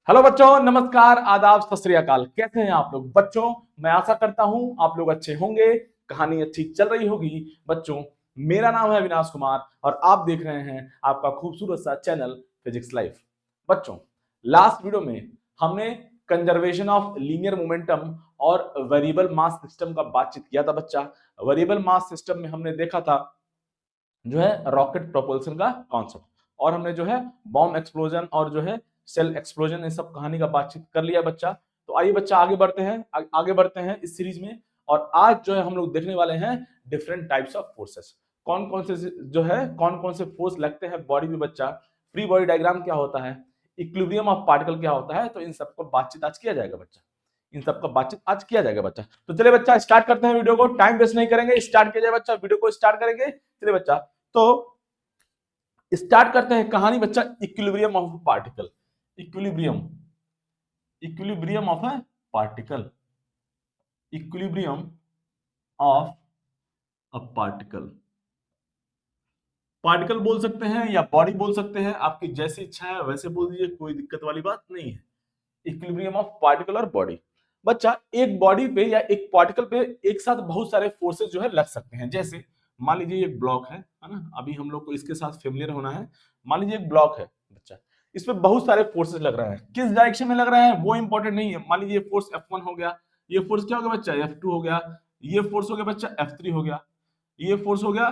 Hello बच्चों, नमस्कार, आदाब, सत श्री अकाल। कैसे हैं आप लोग बच्चों? मैं आशा करता हूं आप लोग अच्छे होंगे, कहानी अच्छी चल रही होगी। बच्चों, मेरा नाम है अविनाश कुमार और आप देख रहे हैं आपका खूबसूरत सा चैनल फिजिक्स लाइफ। बच्चों, लास्ट वीडियो में हमने कंजर्वेशन ऑफ लीनियर मोमेंटम और वेरिएबल मास सिस्टम का बातचीत किया था। बच्चा, वेरिएबल मास सिस्टम में हमने देखा था जो है रॉकेट प्रोपल्शन का कॉन्सेप्ट, और हमने जो है बॉम्ब एक्सप्लोजन और जो है सेल एक्सप्लोजन, ये सब कहानी का बातचीत कर लिया बच्चा। तो आइए बच्चा आगे बढ़ते हैं, आगे बढ़ते हैं इस सीरीज में। और आज जो है हम लोग देखने वाले हैं डिफरेंट टाइप्स ऑफ फोर्सेस। कौन कौन से जो है कौन कौन से फोर्स लगते हैं बॉडी में बच्चा, फ्री बॉडी डायग्राम क्या होता है, इक्विलिब्रियम ऑफ पार्टिकल क्या होता है। तो इन सबको बातचीत आज किया जाएगा बच्चा, इन सबका बातचीत आज किया जाएगा बच्चा। तो चलिए बच्चा स्टार्ट करते हैं वीडियो को, टाइम वेस्ट नहीं करेंगे, स्टार्ट किया जाए बच्चा, वीडियो को स्टार्ट करेंगे। चलिए बच्चा, तो स्टार्ट करते हैं कहानी बच्चा। Equilibrium of particle, equilibrium, equilibrium of A particle, equilibrium of a particle. Particle बोल सकते हैं या बॉडी बोल सकते हैं, आपकी जैसी इच्छा है वैसे बोल दीजिए, कोई दिक्कत वाली बात नहीं है। इक्विलिब्रियम ऑफ पार्टिकल और बॉडी। बच्चा, एक बॉडी पे या एक पार्टिकल पे एक साथ बहुत सारे फोर्सेस जो है लग सकते हैं। जैसे मान लीजिए एक ब्लॉक है ना, अभी हम लोग को इसके साथ फेमिलियर होना है। मान लीजिए एक ब्लॉक है बच्चा, इस पे बहुत सारे फोर्सेस लग रहे हैं। किस डायरेक्शन में लग रहे हैं वो इंपॉर्टेंट नहीं है। मान लीजिए फोर्स F1 हो गया, ये फोर्स क्या हो गया बच्चा, F2 हो गया, ये फोर्स हो गया बच्चा F3 हो गया, ये फोर्स हो गया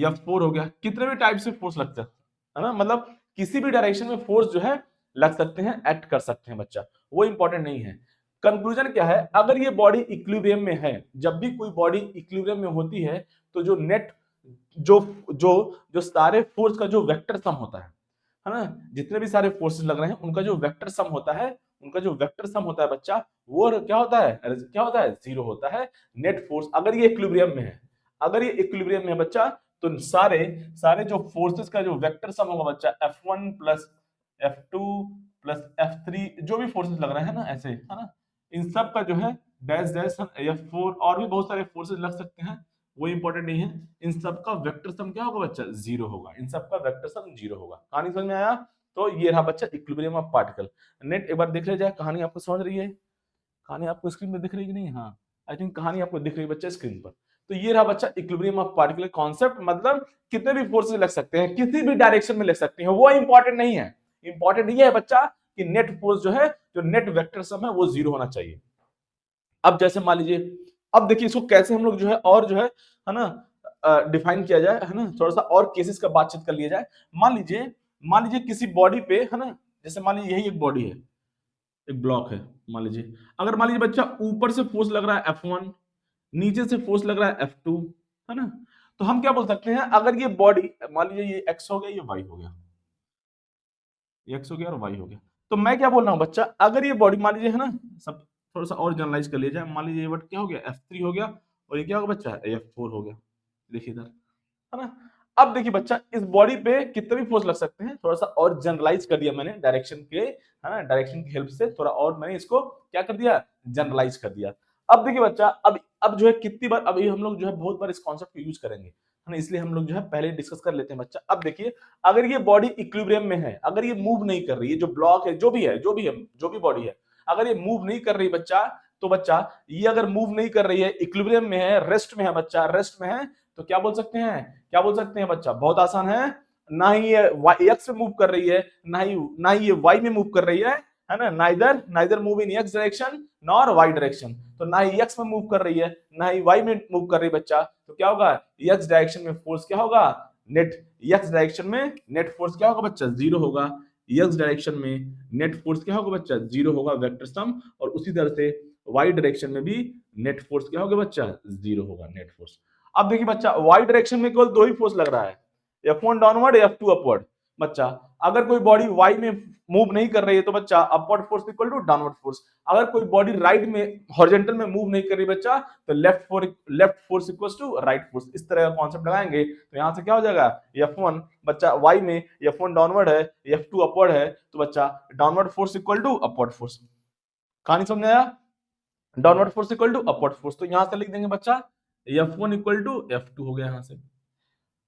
F4 हो गया। कितने भी टाइप से फोर्स लगते हैं, है ना, मतलब किसी भी डायरेक्शन में फोर्स जो है लग सकते हैं, एक्ट कर सकते हैं बच्चा, वो इंपॉर्टेंट नहीं है। कंक्लूजन क्या है, अगर ये बॉडी इक्विलिब्रियम में है, जब भी कोई बॉडी इक्विलिब्रियम में होती है तो जो नेट जो जो जो सारे फोर्स का जो वेक्टर सम होता है ना, जितने भी सारे फोर्सेस लग रहे हैं उनका जो वेक्टर सम होता है, उनका जो वेक्टर सम होता है बच्चा, वो क्या होता है, क्या होता है, जीरो होता है। नेट फोर्स अगर ये इक्विलिब्रियम में है, अगर ये इक्विलिब्रियम में है बच्चा, तो सारे सारे जो फोर्सेस का जो वेक्टर सम होगा बच्चा, F1 plus F2 plus F3, जो भी फोर्सेस लग रहे हैं ना ऐसे, है ना, इन सब का जो है डैश डैश F4 और भी बहुत सारे फोर्सेस लग सकते हैं, वो इंपॉर्टेंट नहीं है। इन सब का वेक्टर सम क्या होगा बच्चा, जीरो होगा। इन सब का वेक्टर सम जीरो होगा। कहानी समझ में आया? तो ये रहा बच्चा इक्विलिब्रियम ऑफ पार्टिकल। नेट एक बार देख लिया जाए, कहानी आपको समझ रही है? कहानी आपको स्क्रीन पे दिख रही है कि नहीं? हाँ, आई थिंक कहानी आपको दिख रही है बच्चा स्क्रीन पर। तो ये रहा बच्चा इक्विलिब्रियम ऑफ पार्टिकल कॉन्सेप्ट, मतलब कितने भी फोर्सेस लग सकते हैं, किसी भी डायरेक्शन में लग सकते हैं, वो इंपॉर्टेंट नहीं है। इंपॉर्टेंट ये है बच्चा कि नेट फोर्स जो है, जो नेट वेक्टर सम है, वो जीरो होना चाहिए। अब जैसे मान लीजिए, अब देखिए इसको कैसे हम लोग जो है और जो है ना, डिफाइन किया जाए, है ना, थोड़ा सा और केसेस का बातचीत कर लिया जाए। मान लीजिए किसी बॉडी पे, है ना, जैसे मान लीजिए यही एक बॉडी है, एक ब्लॉक है। मान लीजिए, अगर मान लीजिए बच्चा ऊपर से फोर्स लग रहा है F1, नीचे से फोर्स लग रहा है F2, है ना, तो हम क्या बोल सकते हैं, अगर ये बॉडी मान लीजिए ये x हो गया, ये y हो गया, ये x हो गया और y हो गया, तो मैं क्या बोल रहा हूं बच्चा, अगर ये बॉडी मान लीजिए, है ना, सब थोड़ा सा और जनरलाइज कर लिया जाए। मान लीजिए ये बट क्या हो गया, F3 हो गया, और ये क्या होगा बच्चा, F4 हो गया। देखिए इधर, है ना। अब देखिए बच्चा, इस बॉडी पे कितने भी फोर्स लग सकते हैं, थोड़ा सा और जनरलाइज कर दिया मैंने डायरेक्शन के, है ना, डायरेक्शन की हेल्प से थोड़ा और मैंने इसको क्या कर दिया, जनरलाइज कर दिया। अब देखिए बच्चा, अब जो है कितनी बार, अभी हम लोग जो है बहुत बार इस कॉन्सेप्ट को यूज करेंगे, है ना, इसलिए हम लोग जो है पहले डिस्कस कर लेते हैं बच्चा। अब देखिए, अगर ये बॉडी इक्विलिब्रियम में है, अगर ये मूव नहीं कर रही है, जो ब्लॉक है, जो भी है, जो भी बॉडी है, अगर ये मूव नहीं कर रही बच्चा, तो बच्चा ये अगर मूव नहीं कर रही है, इक्विलिब्रियम में है, रेस्ट में है बच्चा, रेस्ट में है, तो क्या बोल सकते हैं, क्या बोल सकते हैं बच्चा, बहुत आसान है। ना ही ये एक्स में मूव कर रही है, ना ही ये वाई में मूव कर रही है ना, neither move in X direction nor Y direction. तो ना ही एक्स में मूव कर रही है, ना ही वाई में मूव कर रही है बच्चा, तो क्या होगा, एक्स डायरेक्शन में फोर्स क्या होगा, नेट, एक्स डायरेक्शन में नेट फोर्स क्या होगा बच्चा, जीरो होगा। एक्स डायरेक्शन में नेट फोर्स क्या होगा बच्चा, जीरो होगा, वेक्टर सम। और उसी तरह से वाई डायरेक्शन में भी नेट फोर्स क्या होगा बच्चा, जीरो होगा, नेट फोर्स। अब देखिए बच्चा, वाई डायरेक्शन में केवल दो ही फोर्स लग रहा है, F1 डाउनवर्ड, F2 अपवर्ड। बच्चा, अगर कोई बॉडी वाई में मूव नहीं कर रही है तो बच्चा upward force equal to downward force. अगर कोई बॉडी राइट में हॉरिजॉन्टल में मूव नहीं कर रही बच्चा, तो left force equal to right force. इस तरह का कॉन्सेप्ट लगाएंगे तो यहां से क्या हो जाएगा, F1 बच्चा वाई में, F1 डाउनवर्ड है, F2 अपवर्ड है, तो बच्चा downward force equal to upward force. कहानी समझ आया? Downward force equal to upward force. तो यहां से लिख देंगे बच्चा F1 इक्वल टू F2 हो गया यहां से।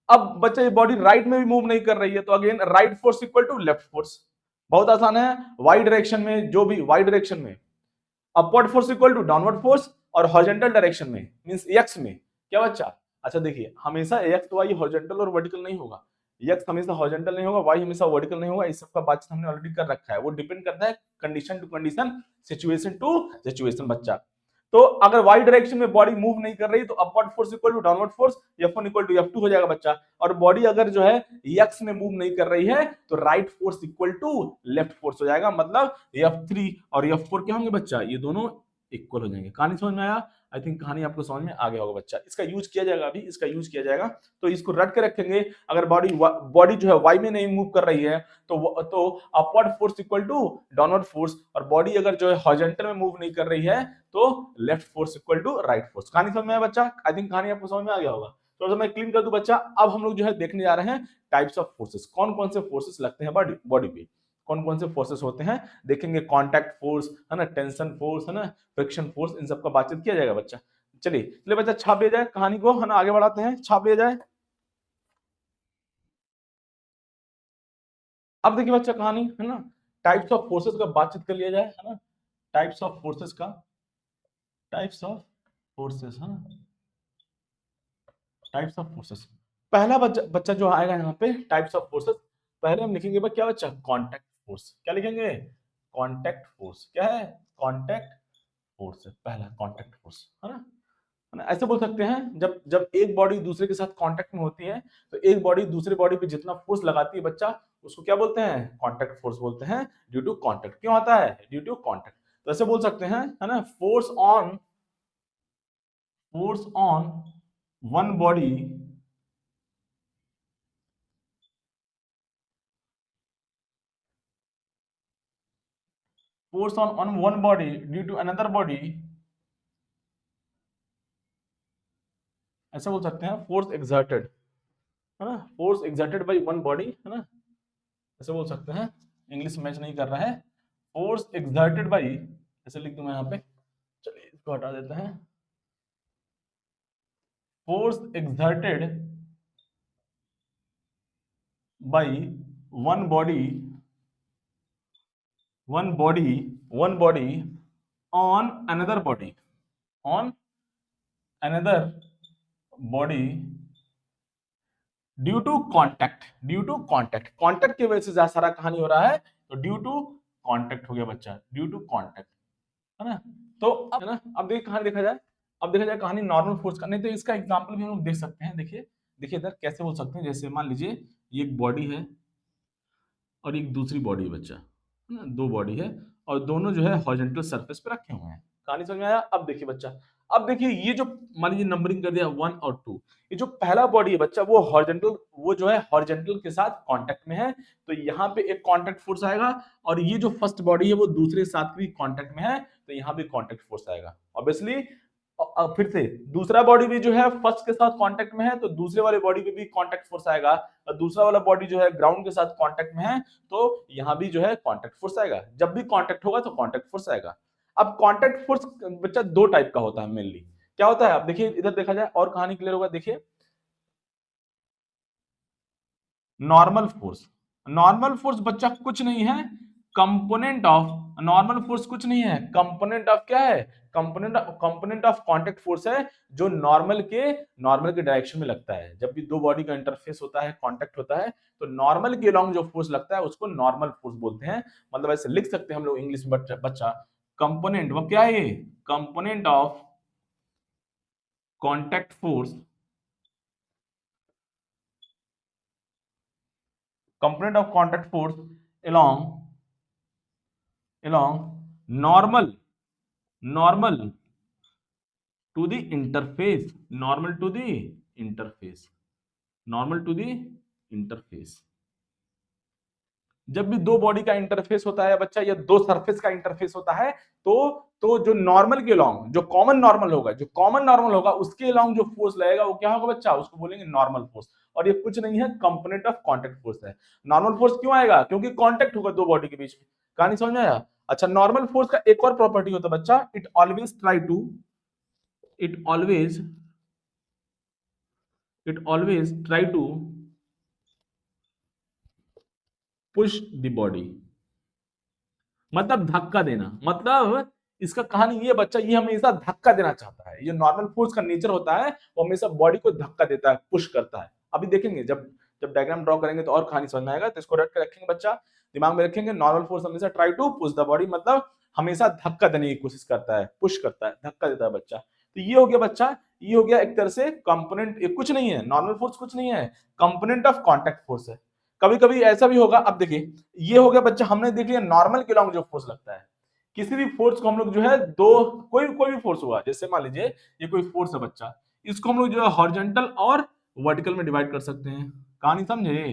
अब बच्चा ये बॉडी राइट में भी मूव नहीं कर रही है, तो again right force equal to left force. बहुत आसान है। वाई डायरेक्शन में जो भी वाई डायरेक्शन में upward force equal to downward force, और हॉरिजॉन्टल डायरेक्शन में मींस एक्स में क्या बच्चा, अच्छा देखिए हमेशा एक्स वाई हॉरिजॉन्टल और वर्टिकल नहीं होगा, एक्स हमेशा हॉरिजॉन्टल नहीं होगा, वाई हमेशा वर्टिकल नहीं होगा, इस सब का बातचीत हमने ऑलरेडी कर रखा है। वो डिपेंड करता है condition to condition, situation to situation बच्चा। तो अगर वाई डायरेक्शन में बॉडी मूव नहीं कर रही तो upward force equal to downward force, F1 equal to F2 हो जाएगा बच्चा। और बॉडी अगर जो है एक्स में मूव नहीं कर रही है तो right force equal to left force हो जाएगा, मतलब F3 और F4 क्या होंगे बच्चा, ये दोनों इक्वल हो जाएंगे। कहानी समझ में आया? आई थिंक कहानी आपको समझ में आ गया होगा बच्चा। इसका यूज किया जाएगा, अभी इसका यूज किया जाएगा, तो इसको रट के रखेंगे। अगर बॉडी जो है वाई में नहीं मूव कर रही है तो upward force equal to downward force, और बॉडी अगर जो है हॉरिजॉन्टल में मूव नहीं कर रही है तो left force equal to right force. कहानी समझ में आया बच्चा? आई थिंक कहानी आपको समझ में आ गया होगा। तो मैं क्लीन कर दूं बच्चा। अब हम लोग जो है देखने जा रहे हैं टाइप्स ऑफ फोर्सेस, कौन कौन से फोर्सेस लगते हैं बॉडी पे, कौन कौन से फोर्सेस होते हैं देखेंगे। कॉन्टैक्ट फोर्स है ना, टेंशन फोर्स है ना, फ्रिक्शन फोर्स, इन सब का बातचीत किया जाएगा बच्चा। चलिए बच्चा छाप लिया जाए कहानी को, है ना, आगे बढ़ाते हैं, छाप लिया जाए। अब देखिए बच्चा कहानी है ना, टाइप्स ऑफ फोर्सेस का बातचीत कर लिया जाए, है ना, टाइप्स ऑफ फोर्सेस का, टाइप्स ऑफ फोर्सेस है ना, टाइप्स ऑफ फोर्सेस। पहला बच्चा जो आएगा यहाँ पे टाइप्स ऑफ फोर्सेस, पहले हम लिखेंगे क्या बच्चा, कॉन्टैक्ट फोर्स। क्या लिखेंगे? Contact force. क्या है? कॉन्टैक्ट फोर्स है पहला, कॉन्टैक्ट फोर्स, है ना। ऐसे बोल सकते हैं, जब जब एक बॉडी दूसरे के साथ कांटेक्ट में होती है तो एक बॉडी दूसरे बॉडी पे जितना फोर्स लगाती है बच्चा, उसको क्या बोलते हैं? कांटेक्ट फोर्स बोलते हैं। Due to contact. क्यों आता है? Due to contact. तो ऐसे बोल सकते हैं, है ना, force on one body force on one body due to another body, ऐसा बोल सकते हैं फोर्स एक्सर्टेड, है ना, force exerted by one body, है ना, ऐसे बोल सकते हैं। इंग्लिश मैच नहीं कर रहा है। फोर्स एक्सर्टेड बाय, ऐसे लिख दूं मैं यहाँ पे, चलिए इसको हटा देते हैं। Force exerted by one body, one body one body on another body, on another body due to contact, due to contact, contact की वजह से ज्यादा सारा कहानी हो रहा है, तो ड्यू टू कॉन्टैक्ट हो गया बच्चा, ड्यू टू कॉन्टैक्ट, है ना। तो अब है ना, अब देखिए कहानी देखा जाए, अब देखा जाए कहानी नॉर्मल फोर्स का। नहीं तो इसका एग्जांपल भी हम लोग देख सकते हैं। देखिए देखिए इधर कैसे बोल सकते हैं, जैसे मान लीजिए ये एक बॉडी है और एक दूसरी बॉडी है बच्चा, है ना, दो बॉडी है और दोनों जो है हॉरिजॉन्टल सरफेस पे रखे हुए हैं। कहानी समझ में आया? अब देखिए बच्चा, अब देखिए ये जो मान लीजिए नंबरिंग कर दिया 1 और 2, ये जो पहला बॉडी है बच्चा वो हॉरिजॉन्टल, वो जो है हॉरिजॉन्टल के साथ कांटेक्ट में है, तो यहाँ पे एक कांटेक्ट फोर्स आएगा। और ये जो फर्स्ट बॉडी है वो दूसरे साथ भी कांटेक्ट में है, तो यहाँ भी कांटेक्ट फोर्स आएगा ऑब्वियसली। फिर से दूसरा बॉडी भी जो है फर्स्ट के साथ कांटेक्ट में है, तो दूसरे वाले बॉडी पे भी कांटेक्ट फोर्स आएगा। और दूसरा वाला बॉडी जो है ग्राउंड के साथ कांटेक्ट में है, तो यहाँ भी जो है कांटेक्ट फोर्स आएगा। जब भी कांटेक्ट होगा तो कांटेक्ट फोर्स आएगा। अब कांटेक्ट फोर्स बच्चा दो टाइप का होता है मेनली। क्या होता है? अब देखिए इधर देखा जाए और कहानी क्लियर होगा। देखिए नॉर्मल फोर्स, नॉर्मल फोर्स बच्चा कुछ नहीं है, कंपोनेंट ऑफ, नॉर्मल फोर्स कुछ नहीं है, कंपोनेंट ऑफ क्या है? कंपोनेंट ऑफ कांटेक्ट फोर्स है, जो नॉर्मल के डायरेक्शन में लगता है। जब भी दो बॉडी का इंटरफेस होता है, कांटेक्ट होता है, तो नॉर्मल के अलोंग जो फोर्स लगता है उसको नॉर्मल फोर्स बोलते हैं। मतलब ऐसे लिख सकते हैं हम लोग इंग्लिश में बच्चा, कंपोनेंट वो क्या है? ये component of contact force, component of contact force along normal, normal to the interface, normal to the interface, normal to the interface। जब भी दो बॉडी का इंटरफेस होता है बच्चा, या दो सरफेस का इंटरफेस होता है, तो जो नॉर्मल के अलोंग, जो कॉमन नॉर्मल होगा, जो कॉमन नॉर्मल होगा उसके अलोंग जो फोर्स लगेगा वो क्या होगा बच्चा? उसको बोलेंगे नॉर्मल फोर्स। और ये कुछ नहीं है, कंपोनेंट ऑफ कांटेक्ट फोर्स है। नॉर्मल फोर्स क्यों आएगा? क्योंकि कांटेक्ट होगा दो बॉडी के बीच में। कहानी समझ में आया? अच्छा, नॉर्मल फोर्स का एक और प्रॉपर्टी होता है बच्चा, it always try to, it always it always try to push the body, मतलब धक्का देना, मतलब इसका कहानी ये बच्चा ये हमेशा धक्का देना चाहता है। ये नॉर्मल फोर्स का नेचर होता है, वो हमेशा बॉडी को धक्का देता है, पुश करता है। अभी देखेंगे जब जब डायग्राम ड्रॉ करेंगे तो और कहानी समझ में आएगा। तो इसको रट के रखेंगे बच्चा, दिमाग में रखेंगे। नॉर्मल फोर्स हमेशा try to push the body, मतलब हमेशा धक्का देने की कोशिश करता है, पुश करता है, धक्का देता है बच्चा। तो ये हो गया बच्चा, ये हो गया एक तरह से कंपोनेंट। ये कुछ नहीं है, नॉर्मल फोर्स कुछ नहीं है, कंपोनेंट ऑफ कांटेक्ट फोर्स है। कभी कभी ऐसा भी होगा, अब देखिए ये हो गया बच्चा, हमने देख लिया नॉर्मल के लॉन्ग जो फोर्स लगता है। किसी भी फोर्स को हम लोग जो है दो, कोई भी फोर्स हुआ, जैसे मान लीजिए ये कोई फोर्स है बच्चा, इसको हम लोग जो है हॉरिजॉन्टल और वर्टिकल में डिवाइड कर सकते हैं। कहानी समझे?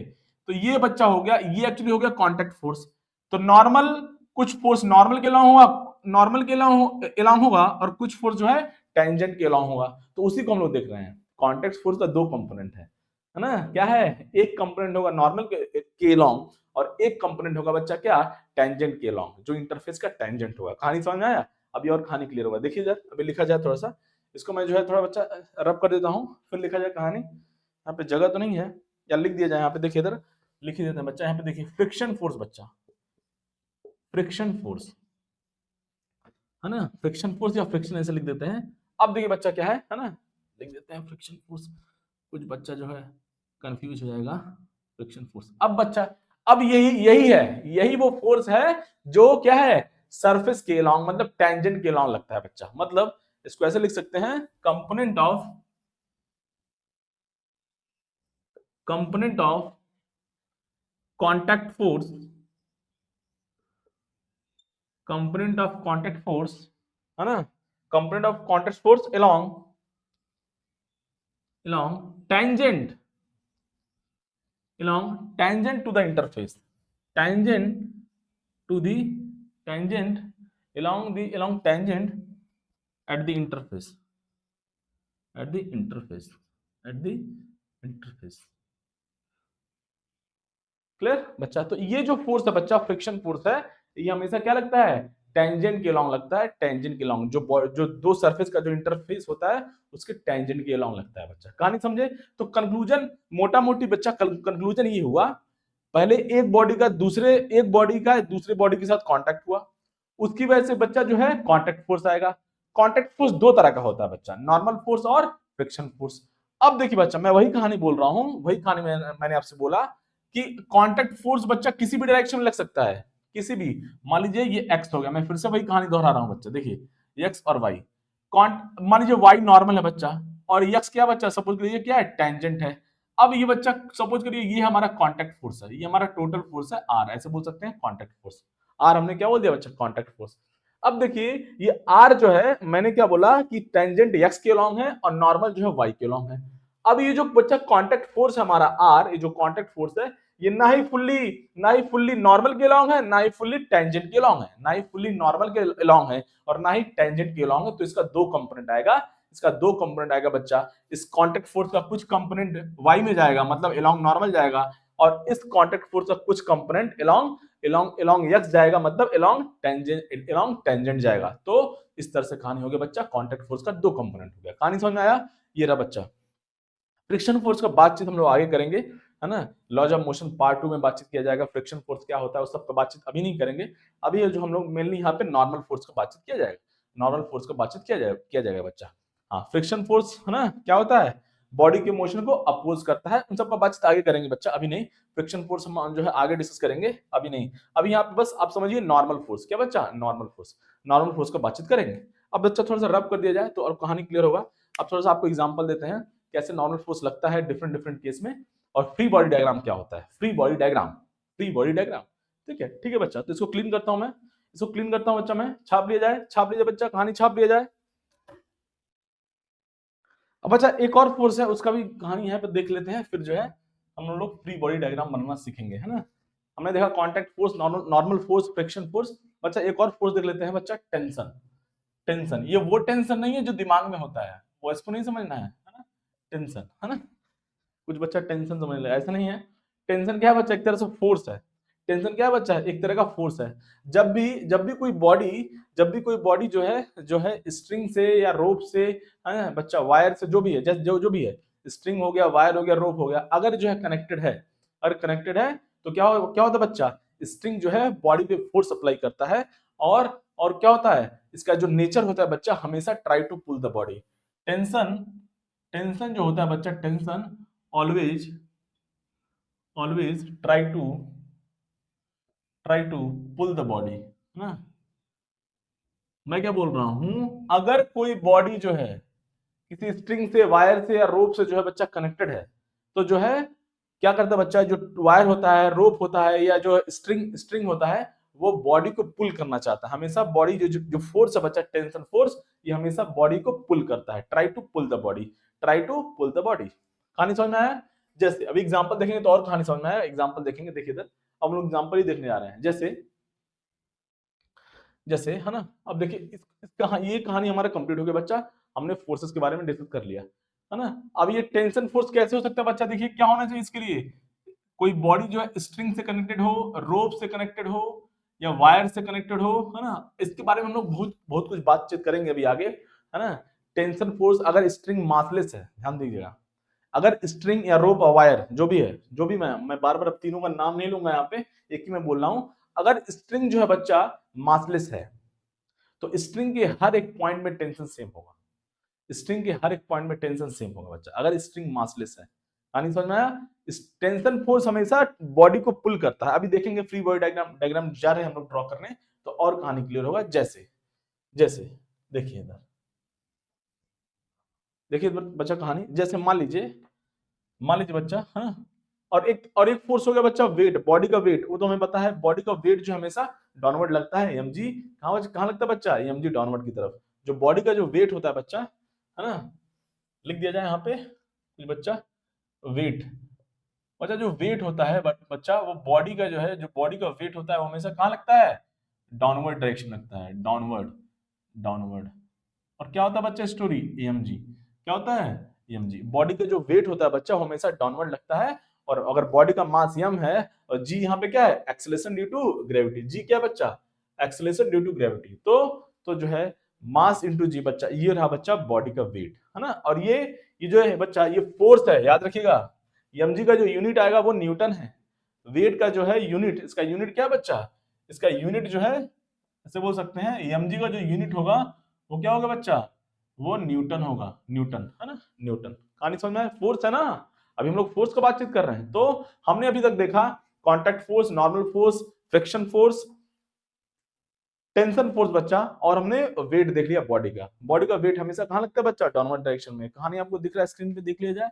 तो ये बच्चा हो गया, ये एक्चुअली हो गया कांटेक्ट फोर्स। तो नॉर्मल, कुछ फोर्स नॉर्मल के अलावा होगा, नॉर्मल के अलावा होगा, और कुछ फोर्स जो है टेंजेंट के अलावा होगा। तो उसी को हम लोग देख रहे हैं। कांटेक्ट फोर्स का दो कंपोनेंट है ना? क्या है? एक कंपोनेंट होगा नॉर्मल के अलावा, और एक कंपोनेंट होगा बच्चा क्या, टेंजेंट के अलाउंग, जो इंटरफेस का टेंजेंट होगा। कहानी समझ में आया? अभी और कहानी क्लियर होगा। देखिए जरा, अभी लिखा जाए थोड़ा सा, इसको मैं जो है थोड़ा बच्चा रब कर देता हूँ, फिर लिखा जाए कहानी। यहाँ पे जगह तो नहीं है, या लिख दिया जाए यहाँ पे। देखिए इधर लिख ही देते हैं बच्चा। यहाँ पे देखिए फ्रिक्शन फोर्स बच्चा, फ्रिक्शन फोर्स है ना, फ्रिक्शन फोर्स या फ्रिक्शन ऐसे लिख देते हैं। अब देखिए बच्चा क्या है ना, लिख देते हैं फ्रिक्शन फोर्स। कुछ बच्चा जो है कंफ्यूज हो जाएगा। फ्रिक्शन फोर्स, अब बच्चा, अब यही यही है, यही वो फोर्स है जो क्या है, सरफेस के अलोंग, मतलब टेंजेंट के अलोंग लगता है बच्चा। मतलब इसको ऐसे लिख सकते हैं, component of contact force, component of contact force है ना, component of contact force along tangent, along tangent to the interface, tangent to the tangent along tangent at the interface, at the interface, at the interface। Clear बच्चा? तो ये जो force है बच्चा, friction force है, ये हमेशा क्या लगता है, टेंजेंट के अलोंग लगता है। टेंजेंट के अलोंग, जो दो सरफेस का जो इंटरफेस होता है उसके टेंजेंट के अलोंग लगता है बच्चा। कहानी समझे? तो कंक्लूजन, मोटा मोटी बच्चा कंक्लूजन ये हुआ, पहले एक बॉडी का दूसरे बॉडी के साथ कांटेक्ट हुआ, उसकी वजह से बच्चा जो है कांटेक्ट फोर्स आएगा। कांटेक्ट फोर्स दो तरह का होता है बच्चा, नॉर्मल फोर्स और फ्रिक्शन फोर्स। अब देखिए बच्चा, मैं वही कहानी बोल रहा हूं, वही कहानी मैंने आपसे बोला कि कांटेक्ट फोर्स बच्चा किसी भी डायरेक्शन में लग सकता है, किसी भी। मान लीजिए ये एक्स हो गया, मैं फिर से वही कहानी दोहरा रहा हूं बच्चा। देखिए एक्स और वाई, मान लीजिए वाई नॉर्मल है बच्चा, और एक्स क्या बच्चा, सपोज करिए क्या है, टेंजेंट है। अब ये बच्चा सपोज करिए ये हमारा कांटेक्ट फोर्स है, ये हमारा टोटल फोर्स है आर, ऐसे बोल सकते हैं कांटेक्ट फोर्स। आर हमने क्या बोल दिया बच्चा, कांटेक्ट फोर्स। अब देखिए ये आर जो है, मैंने क्या बोला कि टेंजेंट एक्स के अलोंग है और नॉर्मल जो है वाई के अलोंग है। अब ये जो बच्चा कांटेक्ट फोर्स है हमारा आर, ये जो कांटेक्ट फोर्स है, ये ना ही फुल्ली नॉर्मल के अलोंग है, ना ही फुल्ली टेंजेंट के अलोंग है, ना ही फुल्ली नॉर्मल के अलोंग है, और ना ही टेंजेंट के अलोंग है। तो इसका दो कंपोनेंट आएगा, इसका दो कंपोनेंट आएगा बच्चा। इस कांटेक्ट फोर्स का कुछ कंपोनेंट वाई में जाएगा, मतलब अलोंग नॉर्मल जाएगा, और इस कांटेक्ट फोर्स का कुछ कंपोनेंट अलोंग एक्स जाएगा, मतलब अलोंग टेंजेंट जाएगा। तो इस तरह से कहानी हो गया बच्चा, कांटेक्ट फोर्स का दो कंपोनेंट हो गया। कहानी समझ में आया? ये रहा बच्चा। फ्रिक्शन फोर्स का बातचीत हम लोग आगे करेंगे, है ना। लॉज ऑफ मोशन पार्ट 2 में बातचीत किया जाएगा। फ्रिक्शन फोर्स क्या होता है उस सब का बातचीत अभी नहीं करेंगे। अभी जो हम लोग मेनली यहाँ पे नॉर्मल फोर्स का बातचीत किया जाएगा, नॉर्मल फोर्स का बातचीत किया जाएगा बच्चा। हाँ, फ्रिक्शन फोर्स है ना, क्या होता है, बॉडी के मोशन को अपोज करता है। उन सब का बातचीत आगे करेंगे बच्चा, अभी नहीं। फ्रिक्शन फोर्स हम जो है आगे डिस्कस करेंगे, अभी नहीं। अभी यहाँ पे बस आप समझिए नॉर्मल फोर्स, क्या बच्चा, नॉर्मल फोर्स का बातचीत करेंगे। अब बच्चा थोड़ा सा रब कर दिया जाए तो और कहानी क्लियर होगा। अब थोड़ा सा आपको एग्जांपल देते हैं कैसे नॉर्मल फोर्स लगता है डिफरेंट डिफरेंट केस में, और फ्री बॉडी डायग्राम क्या होता है, फ्री बॉडी डायग्राम। ठीक है बच्चा। तो इसको क्लीन करता हूं मैं, इसको क्लीन करता हूं बच्चा मैं। छाप लिया जाए बच्चा, कहानी छाप लिया जाए। अब बच्चा एक और फोर्स है, उसका भी कहानी यहाँ पे देख लेते हैं, फिर जो है हम लोग फ्री बॉडी डायग्राम बनाना सीखेंगे, है ना। हमने देखा contact force, normal force, friction force. बच्चा एक और फोर्स देख लेते हैं बच्चा, टेंशन। ये वो टेंशन नहीं है जो दिमाग में होता है, वो इसको नहीं समझना है ना। टेंशन है ना, कुछ बच्चा टेंशन समझ ले, ऐसा नहीं है। टेंशन क्या है बच्चा, एक तरह से फोर्स है। टेंशन क्या है बच्चा, एक तरह का फोर्स है। जब भी कोई बॉडी जो है स्ट्रिंग से या रोप से, है बच्चा, वायर से, जो भी है, जो भी है, स्ट्रिंग हो गया, वायर हो गया, रोप हो गया, अगर जो है कनेक्टेड है, तो क्या होता है बच्चा, स्ट्रिंग जो है बॉडी पे फोर्स अप्लाई करता है, और क्या होता है, इसका जो नेचर होता है बच्चा, हमेशा try to pull the body. Tension tension जो होता है बच्चा, tension always always try to pull the body, है ना। मैं क्या बोल रहा हूं, अगर कोई बॉडी जो है किसी स्ट्रिंग से, वायर से या रोप से जो है बच्चा कनेक्टेड है, तो जो है क्या करता है बच्चा, जो वायर होता है, रोप होता है, या जो स्ट्रिंग होता है, वो बॉडी को पुल करना चाहता है। हमेशा बॉडी जो फोर्स है बच्चा, टेंशन फोर्स, ये हमेशा बॉडी को पुल करता है। Try to pull the body, try to pull the body. कहानी समझ में आया? जैसे अभी एग्जांपल देखेंगे तो और कहानी समझ में आया। एग्जांपल देखेंगे, देखिए इधर अब हम लोग एग्जांपल ही देखने आ रहे हैं। जैसे है ना, अब देखिए ये कहानी हमारा कंप्लीट हो गया बच्चा। हमने फोर्सेस के बारे में डिस्कस कर लिया, है ना। अब ये टेंशन फोर्स कैसे हो सकता है बच्चा, देखिए क्या होना चाहिए इसके लिए। कोई बॉडी जो है स्ट्रिंग से कनेक्टेड हो, रोप से कनेक्टेड हो, या वायर से कनेक्टेड हो, है ना। इसके बारे में हम लोग बहुत बहुत कुछ बातचीत करेंगे अभी आगे, है ना। टेंशन फोर्स, अगर स्ट्रिंग मासलेस है, ध्यान दीजिएगा, अगर स्ट्रिंग या रोप और वायर जो भी है, जो भी मैं बार बार अब तीनों का नाम नहीं लूंगा यहाँ पे, एक ही मैं बोल रहा हूं। अगर स्ट्रिंग जो है बच्चा मासलेस है, तो स्ट्रिंग के हर एक पॉइंट में टेंशन सेम होगा। स्ट्रिंग के हर एक पॉइंट में टेंशन सेम होगा बच्चा, अगर स्ट्रिंग मासलेस है। कहानी समझ में आया? टेंशन फोर्स हमेशा बॉडी को पुल करता है। अभी देखेंगे फ्री बॉडी डायग्राम जा रहे हैं हम लोग ड्रॉ करने, तो और कहानी क्लियर होगा। जैसे जैसे देखिए इधर, देखिए बच्चा कहानी, जैसे मान लीजिए बच्चा, हाँ, और एक फोर्स हो गया बच्चा वेट, बॉडी का वेट। वो तो हमें पता है, बॉडी का वेट जो हमेशा डाउनवर्ड लगता है, mg कहां लगता है बच्चा, mg डाउनवर्ड की तरफ। जो बॉडी का जो वेट होता है बच्चा, है ना, लिख दिया जाए यहाँ पे बच्चा, वेट। बच्चा जो वेट होता है बच्चा, वो बॉडी का जो है, जो बॉडी का वेट होता है, वो हमेशा कहाँ लगता है, डाउनवर्ड डायरेक्शन लगता है, डाउनवर्ड। और क्या होता है बच्चा स्टोरी, mg क्या होता है, mg। बॉडी का जो वेट होता है बच्चा, वो हमेशा डाउनवर्ड लगता है। और अगर बॉडी का मास m है, और g यहाँ पे क्या है, acceleration due to gravity. g क्या बच्चा, एक्सेलरेशन ड्यू टू ग्रेविटी। तो जो है मास इंटू जी बच्चा, ये रहा बच्चा बॉडी का वेट, है ना। और ये जो है बच्चा, ये फोर्स है, याद रखिएगा। mg का जो यूनिट आएगा वो न्यूटन है। वेट का जो है यूनिट, इसका यूनिट क्या बच्चा, इसका यूनिट जो है, ऐसे बोल सकते हैं, mg का जो यूनिट होगा वो क्या होगा बच्चा, वो न्यूटन होगा, न्यूटन, है ना, न्यूटन। कहानी समझ में आया? फोर्स है ना, अभी हम लोग फोर्स का बातचीत कर रहे हैं। तो हमने अभी तक देखा contact force, normal force, friction force, tension force बच्चा, और हमने वेट देख लिया बॉडी का। बॉडी का वेट हमेशा कहां लगता है बच्चा, डाउनवर्ड डायरेक्शन में। कहानी आपको दिख रहा है स्क्रीन पे, देख लिया जाए।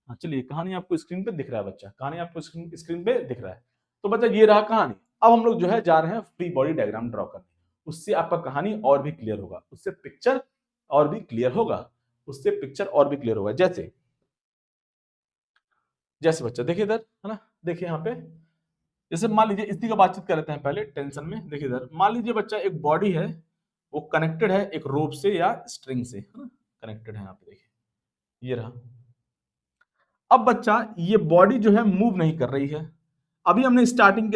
हाँ चलिए, कहानी आपको स्क्रीन पे दिख रहा है बच्चा, कहानी आपको स्क्रीन पे दिख रहा है। तो बच्चा ये रहा कहानी। अब हम लोग जो है जा रहे हैं फ्री बॉडी डायग्राम ड्रॉ करने। उससे आपका कहानी और भी क्लियर होगा, उससे पिक्चर और भी क्लियर होगा, उससे पिक्चर और भी क्लियर होगा। जैसे बच्चा देखिए इधर, है ना, देखिए यहाँ पे, जैसे मान लीजिए इसी का बातचीत कर लेते हैं पहले टेंशन में। देखिए इधर मान लीजिए बच्चा, एक बॉडी है, वो कनेक्टेड है एक रोप से या स्ट्रिंग से, है ना, कनेक्टेड है। यहाँ पे देखिए, ये रहा। अब बच्चा ये बॉडी जो है मूव नहीं कर रही है। अभी हमने स्टार्टिंग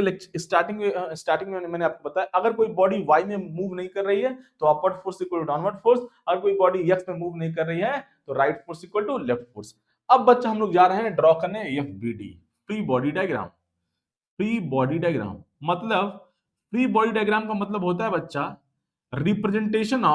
में मैंने आपको बताया, अगर कोई बॉडी वाई में मूव नहीं कर रही है तो upward force equal to downward force, अगर कोई बॉडी एक्स में मूव नहीं कर रही है तो right force equal to left force. अब बच्चा हम लोग जा रहे हैं ड्रॉ करने FBD, free body diagram. Free body diagram मतलब, फ्री बॉडी डायग्राम का मतलब होता है बच्चा, representation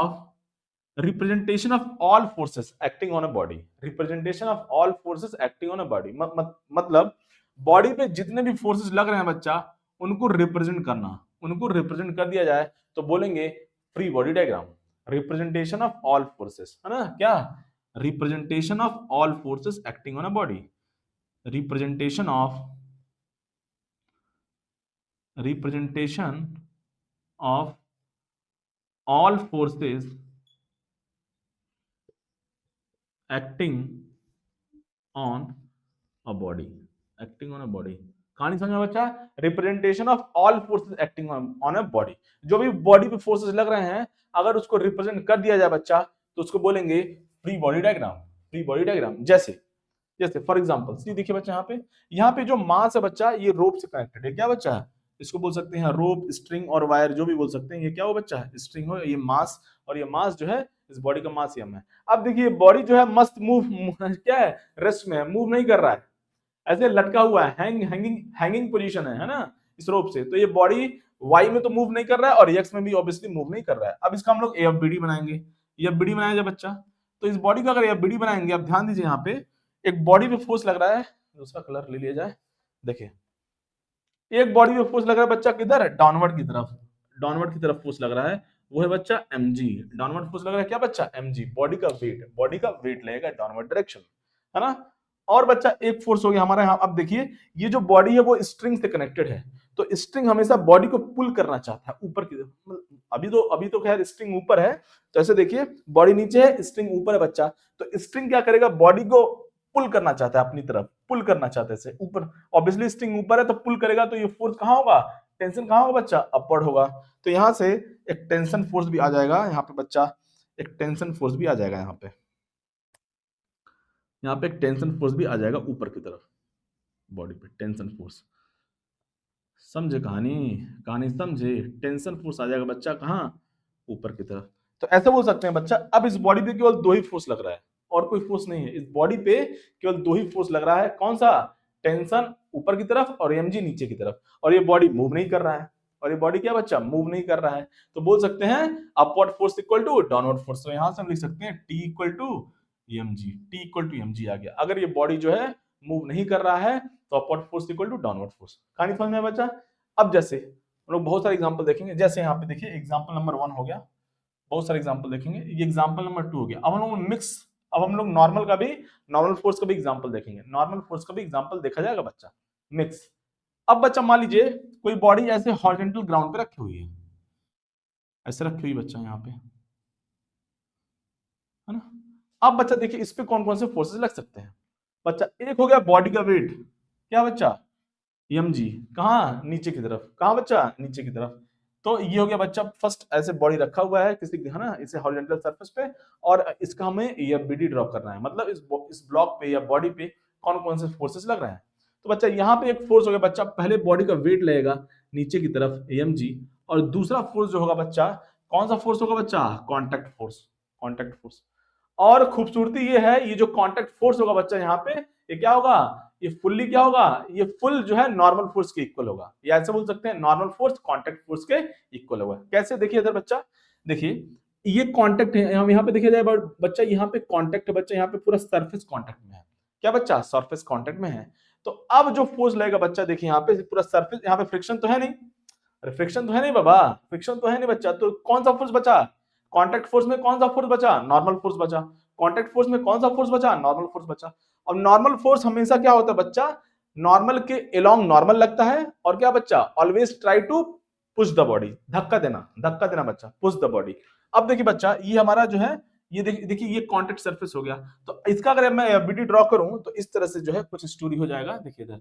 of all forces acting on a body. Representation of all forces acting on a body मतलब बॉडी पे जितने भी फोर्सेस लग रहे हैं बच्चा, उनको रिप्रेजेंट करना, उनको रिप्रेजेंट कर दिया जाए तो बोलेंगे free body diagram. Representation of all forces, है ना, क्या, representation of all forces acting on a body. Representation of all forces acting on a body, कहानी समझ में बच्चा, representation of all forces acting on a body. जो भी body पे फोर्सेस लग रहे हैं, अगर उसको रिप्रेजेंट कर दिया जाए बच्चा, तो उसको बोलेंगे फ्री बॉडी डायग्राम। जैसे फॉर एग्जांपल देखिए बच्चा, यहाँ पे जो मास है बच्चा, ये रोप से कनेक्टेड है। क्या बच्चा है, इसको बोल सकते हैं रोप, स्ट्रिंग और वायर, जो भी बोल सकते हैं। ये क्या हो बच्चा है, स्ट्रिंग हो, ये मास, और ये मास जो है इस बॉडी का मास m है। अब देखिए बॉडी जो है मस्त क्या है, रेस्ट में है, मूव नहीं कर रहा है, ऐसे लटका हुआ है, हैंगिंग पोजीशन है ना। इस रोप से, तो ये बॉडी वाई में तो मूव नहीं कर रहा है और एक्स में भी ऑब्वियसली मूव नहीं कर रहा है। अब इसका हम लोग एफबीडी बनाएंगे। एफबीडी बनाया जाए बच्चा, तो इस बॉडी का अगर एफबीडी बनाएंगे, अब ध्यान दीजिए यहाँ पे एक बॉडी पे फोर्स लग रहा है, दूसरा कलर ले लिया जाए। देखिए एक बॉडी पे फोर्स लग रहा है बच्चा किधर, डाउनवर्ड की तरफ, डाउनवर्ड की तरफ फोर्स लग रहा है, वो है बच्चा mg। डाउनवर्ड फोर्स लग रहा है क्या बच्चा, mg, बॉडी का वेट लगेगा डाउनवर्ड डायरेक्शन, है ना। और बच्चा एक फोर्स हो गया हमारा यहाँ। अब देखिए ये जो बॉडी है वो स्ट्रिंग से कनेक्टेड है, तो स्ट्रिंग हमेशा बॉडी को पुल करना चाहता है ऊपर की तरफ। अभी तो खैर स्ट्रिंग ऊपर है, तो ऐसे देखिए बॉडी नीचे है, स्ट्रिंग ऊपर है बच्चा, तो स्ट्रिंग क्या करेगा, बॉडी को पुल करना चाहता है अपनी तरफ, पुल करना चाहता है इसे ऊपर। ऑब्वियसली स्ट्रिंग ऊपर है तो पुल करेगा, तो ये फोर्स कहाँ होगा, टेंशन कहाँ होगा बच्चा, अपवर्ड होगा। तो यहाँ से एक टेंशन फोर्स भी आ जाएगा यहाँ पे बच्चा, एक टेंशन फोर्स भी आ जाएगा यहाँ पे एक टेंशन फोर्स भी आ जाएगा ऊपर की तरफ बॉडी पे, टेंशन फोर्स। समझे कहानी समझे, टेंशन फोर्स आ जाएगा बच्चा कहाँ, ऊपर की तरफ। तो ऐसे बोल सकते हैं बच्चा, अब इस बॉडी पे केवल दो ही फोर्स लग रहा है और कोई फोर्स नहीं है, इस बॉडी पे केवल दो ही फोर्स लग रहा है, कौन सा, टेंशन ऊपर की तरफ और mg नीचे की तरफ, और ये बॉडी मूव नहीं कर रहा है, और ये बॉडी क्या बच्चा, मूव नहीं कर रहा है। तो बोल सकते हैं upward force equal to downward force. तो यहां से हम लिख सकते हैं T इक्वल टू mg आ गया। अगर ये बॉडी जो है मूव नहीं कर रहा है तो upward force equal to downward force. कहानी समझ में बच्चा। अब जैसे हम लोग बहुत सारे एग्जांपल देखेंगे, जैसे यहाँ पे देखिए एग्जांपल नंबर 1 हो गया, बहुत सारे एग्जांपल देखेंगे, ये एग्जांपल नंबर 2 हो गया। अब हम लोग नॉर्मल फोर्स का भी एग्जांपल देखेंगे, नॉर्मल फोर्स का भी एग्जांपल देखा जाएगा बच्चा, मिक्स। अब बच्चा मान लीजिए कोई बॉडी ऐसे हॉरिजॉन्टल ग्राउंड पे रखी हुई है, ऐसे रखी हुई बच्चा यहाँ पे, है ना। अब बच्चा देखिए इस पे कौन कौन से फोर्सेस लग सकते हैं बच्चा। एक हो गया बॉडी का वेट, क्या बच्चा, mg, कहाँ, नीचे की तरफ, कहाँ बच्चा, नीचे की तरफ। तो ये हो गया बच्चा, फर्स्ट ऐसे बॉडी रखा हुआ है किसी, है ना, इसे हॉरिजॉन्टल सरफेस पे, और इसका हमें एफबीडी ड्रॉ करना है, मतलब इस ब्लॉक पे या बॉडी पे कौन कौन से फोर्सेस लग रहे हैं। तो बच्चा यहाँ पे एक फोर्स हो गया बच्चा, पहले बॉडी का वेट लगेगा नीचे की तरफ mg, और दूसरा फोर्स जो होगा बच्चा, कौन सा फोर्स होगा बच्चा, कॉन्टैक्ट फोर्स। और खूबसूरती ये है, ये जो कॉन्टैक्ट फोर्स होगा बच्चा यहाँ पे, ये क्या होगा, ये फुल्ली क्या होगा, ये फुल जो है नॉर्मल फोर्स के इक्वल होगा, या ऐसे बोल सकते हैं नॉर्मल फोर्स कॉन्टैक्ट फोर्स के इक्वल होगा। कैसे, देखिए इधर बच्चा, देखिए ये कॉन्टैक्ट है, यहाँ पे देखिए जाए बच्चा, यहाँ पे कॉन्टैक्ट है बच्चा, यहाँ पे पूरा सरफेस कॉन्टैक्ट में है, क्या बच्चा, सरफेस कॉन्टैक्ट में है। तो अब जो फोर्स लगेगा बच्चा, देखिए यहाँ पे पूरा सरफेस, यहाँ पे फ्रिक्शन तो है नहीं, अरे फ्रिक्शन तो है नहीं बाबा, फ्रिक्शन तो है नहीं बच्चा, तो कौन सा फोर्स बचा, कॉन्टैक्ट फोर्स में कौन सा फोर्स बचा, नॉर्मल फोर्स बचा। कॉन्टैक्ट फोर्स में कौन सा फोर्स बचा, नॉर्मल फोर्स बचा। और नॉर्मल फोर्स हमेशा क्या होता है बच्चा, नॉर्मल के अलोंग नॉर्मल लगता है, और क्या बच्चा, always try to push the body, धक्का देना बच्चा, पुश द बॉडी। अब देखिए बच्चा, ये हमारा जो है, ये देखिए ये कॉन्टैक्ट सरफेस हो गया, तो इसका अगर मैं एफबीडी ड्रॉ करूं तो इस तरह से जो है कुछ स्टोरी हो जाएगा। देखिए इधर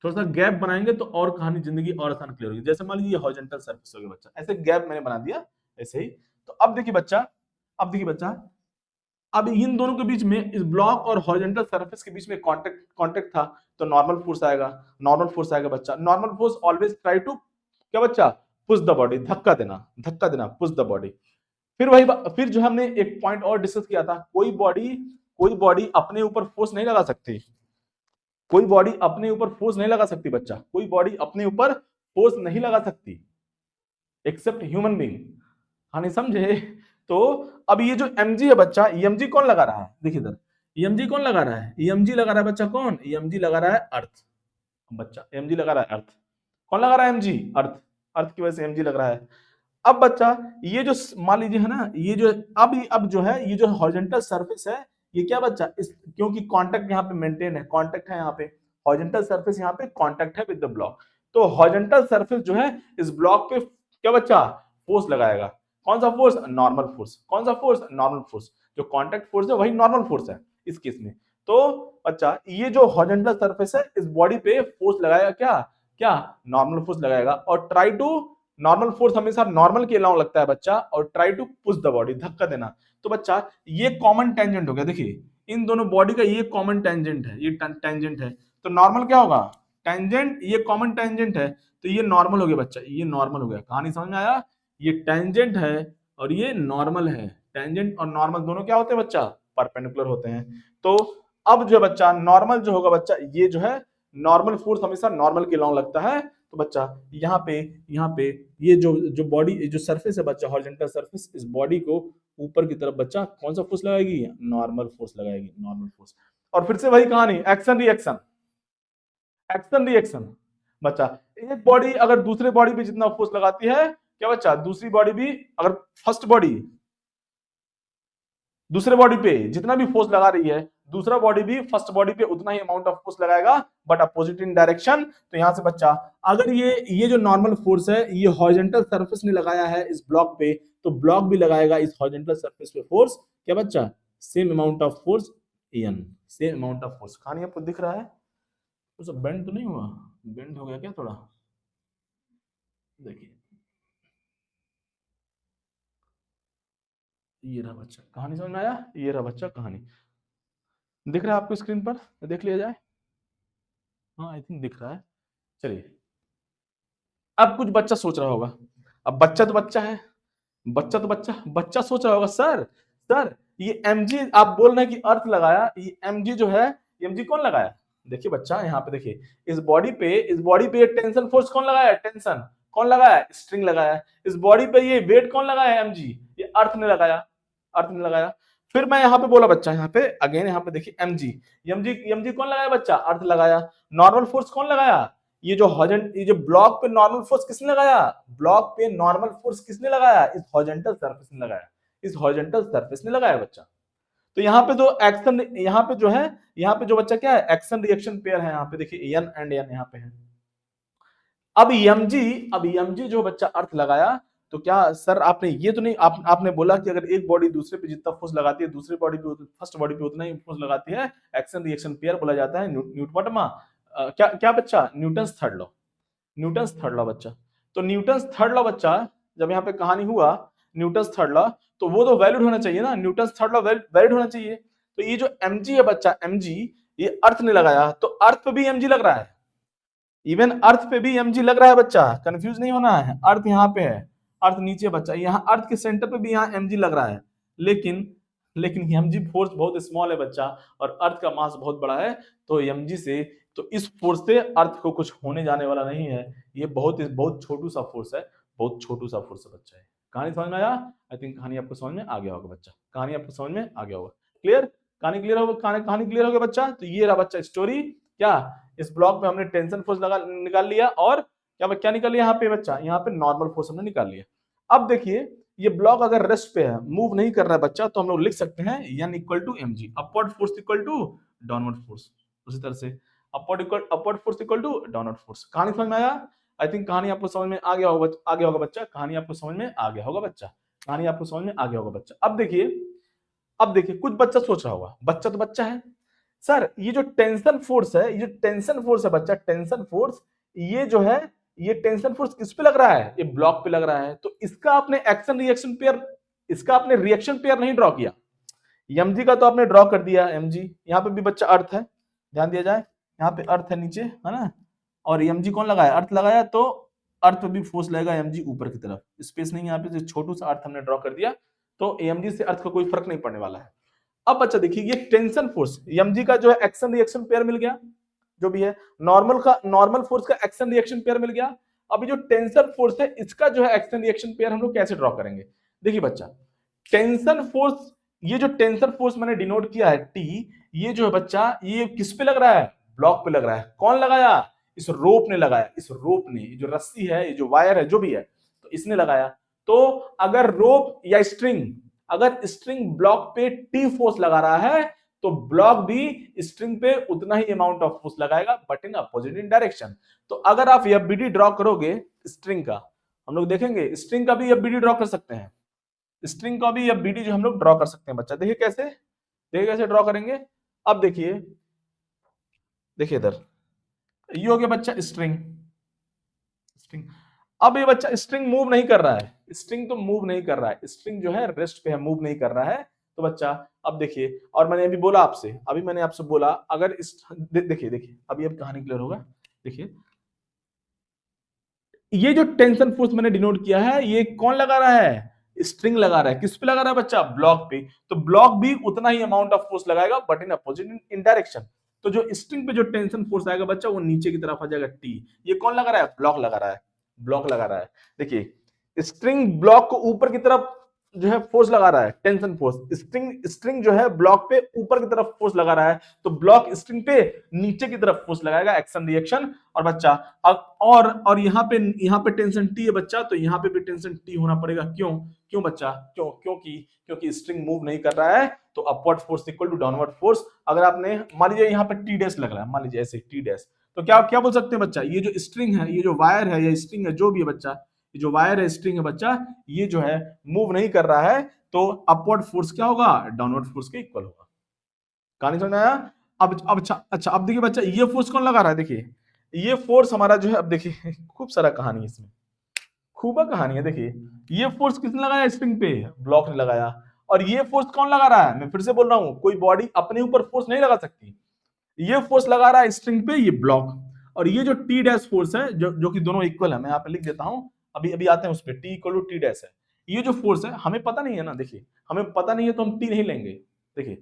थोड़ा सा गैप बनाएंगे तो और कहानी जिंदगी और आसान क्लियर होगी। जैसे मान लीजिए हॉरिजॉन्टल सरफेस हो गया बच्चा, ऐसे गैप मैंने बना दिया ऐसे ही। तो अब देखिए बच्चा, अब इन दोनों के बीच में, इस ब्लॉक और हॉरिजॉन्टल सरफेस के बीच में कांटेक्ट था, तो नॉर्मल फोर्स आएगा बच्चा। Normal force always try to, क्या बच्चा, पुश द बॉडी, धक्का देना, पुश द बॉडी। फिर जो हमने एक पॉइंट और डिस्कस किया था, कोई बॉडी अपने ऊपर फोर्स नहीं लगा सकती, बच्चा, कोई बॉडी अपने ऊपर फोर्स नहीं लगा सकती एक्सेप्ट ह्यूमन बीइंग, हानि समझे। तो अब ये जो mg है बच्चा, mg कौन लगा रहा है, देखिए इधर mg कौन लगा रहा है, mg लगा रहा है बच्चा, कौन, mg लगा रहा है अर्थ बच्चा, mg लगा रहा है अर्थ। कौन लगा रहा है mg, अर्थ की वजह से mg लग रहा है। अब बच्चा ये जो मान लीजिए है ना, ये जो अब जो है, ये जो हॉरिजॉन्टल सरफेस है, ये क्या बच्चा, क्योंकि कांटेक्ट यहाँ पे मेंटेन है, कांटेक्ट है यहाँ पे, हॉरिजॉन्टल सरफेस यहाँ पे कांटेक्ट है विद द ब्लॉक, तो हॉरिजॉन्टल सरफेस जो है इस ब्लॉक पे क्या बच्चा, फोर्स लगाएगा। कौन सा फोर्स, नॉर्मल फोर्स। जो कांटेक्ट फोर्स है वही नॉर्मल फोर्स है इस केस में। तो बच्चा ये जो हॉरिजॉन्टल सरफेस है इस बॉडी पे फोर्स लगाएगा, क्या नॉर्मल फोर्स लगाएगा, और ट्राई टू, नॉर्मल फोर्स हमेशा नॉर्मल के अलाउ लगता है बच्चा, और try to push the body, धक्का देना। तो बच्चा ये कॉमन टेंजेंट हो गया, देखिए इन दोनों बॉडी का ये कॉमन टेंजेंट है, ये टेंजेंट है, तो नॉर्मल क्या होगा, टेंजेंट, ये कॉमन टेंजेंट है, तो ये नॉर्मल हो गया बच्चा, ये नॉर्मल हो गया। कहानी समझ में आया, ये टेंजेंट है और ये नॉर्मल है, टेंजेंट और नॉर्मल दोनों क्या होते हैं बच्चा, परपेंडिकुलर होते हैं। तो अब जो बच्चा नॉर्मल जो होगा बच्चा, ये जो है नॉर्मल फोर्स हमेशा नॉर्मल के लॉन्ग लगता है। तो बच्चा यहाँ पे ये जो बॉडी जो सरफेस है बच्चा, हॉरिजॉन्टल सरफेस, इस बॉडी को ऊपर की तरफ बच्चा कौन सा फोर्स लगाएगी? नॉर्मल फोर्स लगाएगी, नॉर्मल फोर्स। और फिर से वही कहानी, एक्शन रिएक्शन, एक्शन रिएक्शन। बच्चा एक बॉडी अगर दूसरे बॉडी पे जितना फोर्स लगाती है, क्या बच्चा दूसरी बॉडी भी, अगर फर्स्ट बॉडी दूसरे बॉडी पे जितना भी फोर्स लगा रही है, दूसरा बॉडी भी फर्स्ट बॉडी पे उतना ही अमाउंट ऑफ फोर्स लगाएगा, बट अपोजिट इन डायरेक्शन। तो यहां से बच्चा अगर ये जो नॉर्मल फोर्स है ये हॉरिजॉन्टल सरफेस ने लगाया है इस ब्लॉक पे, तो ब्लॉक भी लगाएगा इस हॉरिजॉन्टल सरफेस पे फोर्स, क्या बच्चा? Same amount of force N, same amount of force. कहानी आपको दिख रहा है? तो सब बेंड तो नहीं हुआ? बेंड हो गया क्या थोड़ा? देखिए ये रहा बच्चा, कहानी समझ में आया? ये रहा बच्चा कहानी, दिख रहा है आपको स्क्रीन पर? देख लिया जाए। हाँ आई थिंक दिख रहा है। चलिए अब कुछ बच्चा सोच रहा होगा, अब बच्चा तो बच्चा है, बच्चा सोच रहा होगा सर ये mg आप बोल रहे हैं कि अर्थ लगाया, ये mg जो है mg कौन लगाया? देखिए बच्चा यहाँ पे देखिए, इस बॉडी पे टेंशन फोर्स कौन लगाया? टेंशन कौन लगाया? स्ट्रिंग लगाया। इस बॉडी पे ये वेट कौन लगाया? mg, ये अर्थ ने लगाया, अर्थ ने लगाया। फिर मैं यहाँ पे बोला बच्चा, यहाँ पे अगेन यहाँ पे देखिए mg कौन लगाया बच्चा? अर्थ लगाया। नॉर्मल फोर्स कौन लगाया? ये जो ब्लॉक पे नॉर्मल फोर्स किसने लगाया? ब्लॉक पे नॉर्मल फोर्स किसने लगाया? इस हॉरिजॉन्टल सरफेस ने लगाया, इस हॉरिजॉन्टल सरफेस ने लगाया बच्चा। तो यहाँ पे जो एक्शन, यहाँ पे जो है, यहाँ पे जो बच्चा क्या है? एक्शन रिएक्शन पेयर है। यहाँ पे देखिए एन एंड एन यहाँ पे है। अब mg जो बच्चा अर्थ लगाया, तो क्या सर आपने ये तो नहीं आपने बोला कि अगर एक बॉडी दूसरे पे जितना फोर्स लगाती है, दूसरी बॉडी पे फर्स्ट बॉडी पे उतना ही फोर्स लगाती है, एक्शन रिएक्शन पेयर बोला जाता है। न्यूटन क्या बच्चा? Newton's third law, Newton's third law बच्चा। तो न्यूटन्स थर्ड लॉ बच्चा, जब यहाँ पे कहानी हुआ न्यूटन्स थर्ड लॉ, तो वो तो वैलिड होना चाहिए ना, न्यूटन्स थर्ड लॉ वैलिड होना चाहिए। तो ये जो mg है बच्चा, mg ये अर्थ ने लगाया, तो अर्थ पे भी mg लग रहा है, इवन अर्थ पे भी mg लग रहा है बच्चा, कंफ्यूज नहीं होना है। अर्थ यहाँ पे है, अर्थ नीचे बच्चा, यहाँ अर्थ के सेंटर पे भी यहाँ mg लग रहा है, लेकिन mg फोर्स बहुत स्मॉल है बच्चा, और अर्थ का मास बहुत बड़ा है, तो mg से, तो इस फोर्स से अर्थ को कुछ होने जाने वाला नहीं है। ये बहुत छोटू सा फोर्स है, बहुत छोटू सा फोर्स है बच्चा है। कहानी समझ में आया? आई थिंक कहानी आपको समझ में आ गया होगा बच्चा, कहानी आपको समझ में आ गया होगा। क्लियर? कहानी क्लियर होगा? कहानी क्लियर हो गया बच्चा? तो ये रहा बच्चा स्टोरी। क्या इस ब्लॉक में हमने टेंशन फोर्स निकाल लिया, और क्या निकाल लिया यहाँ पे बच्चा? यहाँ पे नॉर्मल फोर्स हमने निकाल लिया। अब देखिए ये ब्लॉक अगर रेस्ट पे है, मूव नहीं कर रहा है बच्चा, तो हम लोग लिख सकते हैं n equal to mg, upward force equal to downward force. उसी तरह से upward force equal to downward force. कहानी समझ में आया? आई थिंक कहानी आपको समझ में आ गया होगा बच्चा, कहानी आपको समझ में आ गया होगा बच्चा, कहानी आपको समझ में आ गया होगा बच्चा। अब देखिए कुछ बच्चा सोच रहा होगा, बच्चा तो बच्चा है सर, ये जो टेंशन फोर्स है, ये जो टेंशन फोर्स है बच्चा, टेंशन फोर्स, ये जो है, ये टेंशन फोर्स किस पे लग रहा है? ये ब्लॉक पे लग रहा है। तो इसका आपने एक्शन रिएक्शन पेयर, इसका आपने रिएक्शन पेयर नहीं ड्रॉ किया। mg का तो आपने ड्रॉ कर दिया, mg यहाँ पे भी बच्चा अर्थ है, ध्यान दिया जाए, यहाँ पे अर्थ है नीचे, है ना, और mg कौन लगाया? अर्थ लगाया, तो अर्थ पे भी फोर्स लगेगा mg ऊपर की तरफ, स्पेस नहीं, यहाँ पे छोटू सा अर्थ हमने ड्रॉ कर दिया, तो mg से अर्थ का कोई फर्क नहीं पड़ने वाला है। अब बच्चा देखिए ये टेंशन फोर्स mg का जो है एक्शन रिएक्शन पेयर मिल गया, जो भी है नॉर्मल फोर्स का एक्शन रिएक्शन पेयर मिल गया। अब जो टेंशन फोर्स है इसका जो है एक्शन रिएक्शन पेयर हम लोग कैसे ड्रॉ करेंगे? देखिए बच्चा टेंशन फोर्स, ये जो टेंशन फोर्स मैंने डिनोट किया है T, ये जो है बच्चा ये किस पे लग रहा है? ब्लॉक पे लग रहा है। कौन लगाया? इस रोप ने लगाया, इस रोप ने, जो रस्सी है, ये जो वायर है, जो भी है, तो इसने लगाया। तो अगर रोप या स्ट्रिंग, अगर स्ट्रिंग ब्लॉक पे T फोर्स लगा रहा है, तो ब्लॉक भी स्ट्रिंग पे उतना ही अमाउंट ऑफ फोर्स लगाएगा, but in opposite in direction. तो अगर आप FBD ड्रॉ करोगे स्ट्रिंग का, हम लोग देखेंगे स्ट्रिंग का भी FBD ड्रॉ कर सकते हैं, स्ट्रिंग का भी FBD जो हम लोग ड्रॉ कर सकते हैं बच्चा। देखिए कैसे ड्रॉ करेंगे। अब देखिए इधर ये हो गया बच्चा स्ट्रिंग। अब ये बच्चा स्ट्रिंग मूव नहीं कर रहा है, स्ट्रिंग तो मूव नहीं कर रहा है, स्ट्रिंग जो है रेस्ट पे है, मूव नहीं कर रहा है। तो बच्चा अब देखिए, और मैंने अभी बोला आपसे, बोला अगर देखिए अभी अब कहानी क्लियर होगा। देखिए ये जो टेंशन फोर्स मैंने डिनोट किया है, ये कौन लगा रहा है? स्ट्रिंग लगा रहा है। किस पे लगा रहा है बच्चा? ब्लॉक पे। तो ब्लॉक भी उतना ही अमाउंट ऑफ फोर्स लगाएगा, but in opposite in direction. तो जो स्ट्रिंग पे जो टेंशन फोर्स आएगा बच्चा वो नीचे की तरफ आ जाएगा टी। ये कौन लगा रहा है? ब्लॉक लगा रहा है, ब्लॉक लगा रहा है। देखिए स्ट्रिंग ब्लॉक को ऊपर की तरफ जो है फोर्स लगा रहा है, टेंशन फोर्स। स्ट्रिंग जो है ब्लॉक पे ऊपर की तरफ फोर्स लगा रहा है, तो ब्लॉक स्ट्रिंग पे नीचे की तरफ फोर्स लगाएगा, एक्शन रिएक्शन। और बच्चा और यहाँ पे टेंशन टी है बच्चा, तो यहाँ पे भी टेंशन टी होना पड़ेगा। क्यों? क्यों बच्चा? क्योंकि स्ट्रिंग मूव नहीं कर रहा है, तो upward force equal to downward force. अगर आपने मान लीजिए यहाँ पे टी डैश लग रहा है, मान लीजिए ऐसे टी डैश, तो क्या क्या बोल सकते हैं बच्चा? ये जो स्ट्रिंग है, ये जो वायर है या स्ट्रिंग है, जो भी है बच्चा, ये जो वायर है, स्ट्रिंग है बच्चा, ये जो है मूव नहीं कर रहा है, तो अपवर्ड फोर्स क्या होगा? डाउनवर्ड फोर्स के इक्वल होगा। कहानी समझ में आया? अब अच्छा अब देखिए बच्चा, ये फोर्स कौन लगा रहा है? देखिए ये फोर्स हमारा जो है, अब देखिए खूब सारा कहानी है इसमें, खूब कहानी है। देखिए ये फोर्स किसने लगाया? स्ट्रिंग पे ब्लॉक ने लगाया। और ये फोर्स कौन लगा रहा है? मैं फिर से बोल रहा हूं, कोई बॉडी अपने ऊपर फोर्स नहीं लगा सकती। ये फोर्स लगा रहा है स्ट्रिंग पे, ये ब्लॉक। और ये जो टी डैश फोर्स है, जो कि दोनों इक्वल है, मैं यहाँ पे लिख देता हूं, अभी अभी आते हैं उस पर। T equal to T dash है। ये जो फोर्स है हमें पता नहीं है ना, देखिए हमें पता नहीं है तो हम टी नहीं लेंगे। देखिए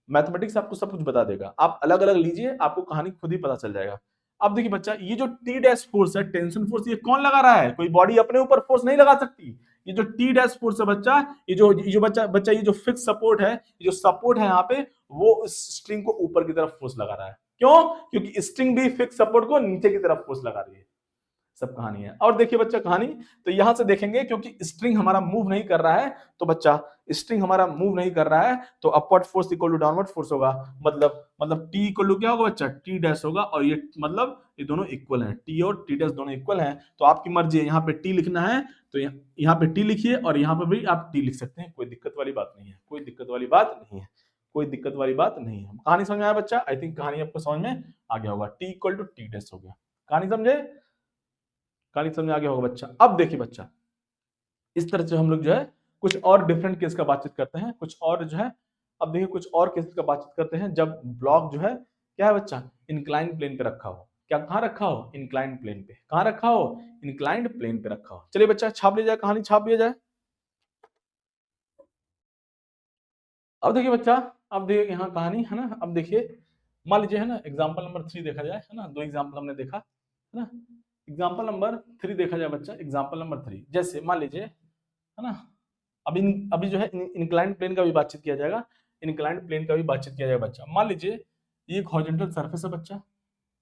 मैथमेटिक्स आपको सब कुछ बता देगा, आप अलग अलग लीजिए, आपको कहानी खुद ही पता चल जाएगा। अब देखिए बच्चा, ये जो टी डैश फोर्स है, टेंशन फोर्स, ये कौन लगा रहा है? कोई बॉडी अपने ऊपर फोर्स नहीं लगा सकती। ये जो टी डैश फोर्स है बच्चा, ये जो बच्चा ये जो फिक्स सपोर्ट है, ये जो सपोर्ट है यहाँ पे, वो स्ट्रिंग को ऊपर की तरफ फोर्स लगा रहा है। क्यों? क्योंकि स्ट्रिंग भी फिक्स सपोर्ट को नीचे की तरफ फोर्स लगा रही है। सब कहानी है। और देखिए बच्चा कहानी, तो यहां से देखेंगे, क्योंकि स्ट्रिंग हमारा मूव नहीं कर रहा है, तो बच्चा स्ट्रिंग हमारा मूव नहीं कर रहा है, तो upward force equal to downward force होगा। मतलब टी इक्वल टू क्या होगा बच्चा? टी डैश होगा। और ये मतलब ये दोनों इक्वल हैं, टी और टी डैश दोनों इक्वल हैं। तो आपकी मर्जी है, यहाँ पे टी लिखना है तो यहाँ पे टी लिखिए, और यहाँ पे भी आप टी लिख सकते हैं, कोई दिक्कत वाली बात नहीं है, कोई दिक्कत वाली बात नहीं है, कोई दिक्कत वाली बात नहीं है। कहानी समझ में आया बच्चा? आई थिंक कहानी आपको समझ में आ गया होगा। T equal to T dash हो गया। कहानी समझे? कहानी समझ में आ गया होगा बच्चा। अब देखिए बच्चा, इस तरह से हम लोग जो है कुछ और डिफरेंट केस का बातचीत करते हैं, कुछ और जो है, अब देखिए कुछ और केस का बातचीत करते हैं, जब ब्लॉक जो है क्या है बच्चा? इंक्लाइंड प्लेन पे रखा हो। क्या कहाँ रखा हो? इंक्लाइंड प्लेन पे। कहाँ रखा हो? इंक्लाइंड प्लेन पे रखा हो। चलिए बच्चा छाप लिया जाए, कहानी छाप लिया जाए। अब देखिए बच्चा, अब देखिए यहाँ कहानी है ना। अब देखिए मान लीजिए है ना, एग्जाम्पल नंबर 3 देखा जाए, है ना, दो एग्जाम्पल हमने देखा है ना। एग्जाम्पल नंबर 3 देखा जाए बच्चा, एग्जाम्पल नंबर 3, जैसे मान लीजिए है ना, अभी जो है इंक्लाइंड प्लेन का भी बातचीत किया जाएगा, इंक्लाइंड प्लेन का भी बातचीत किया जाएगा बच्चा। मान लीजिए ये एक हॉरिजॉन्टल सरफेस है बच्चा,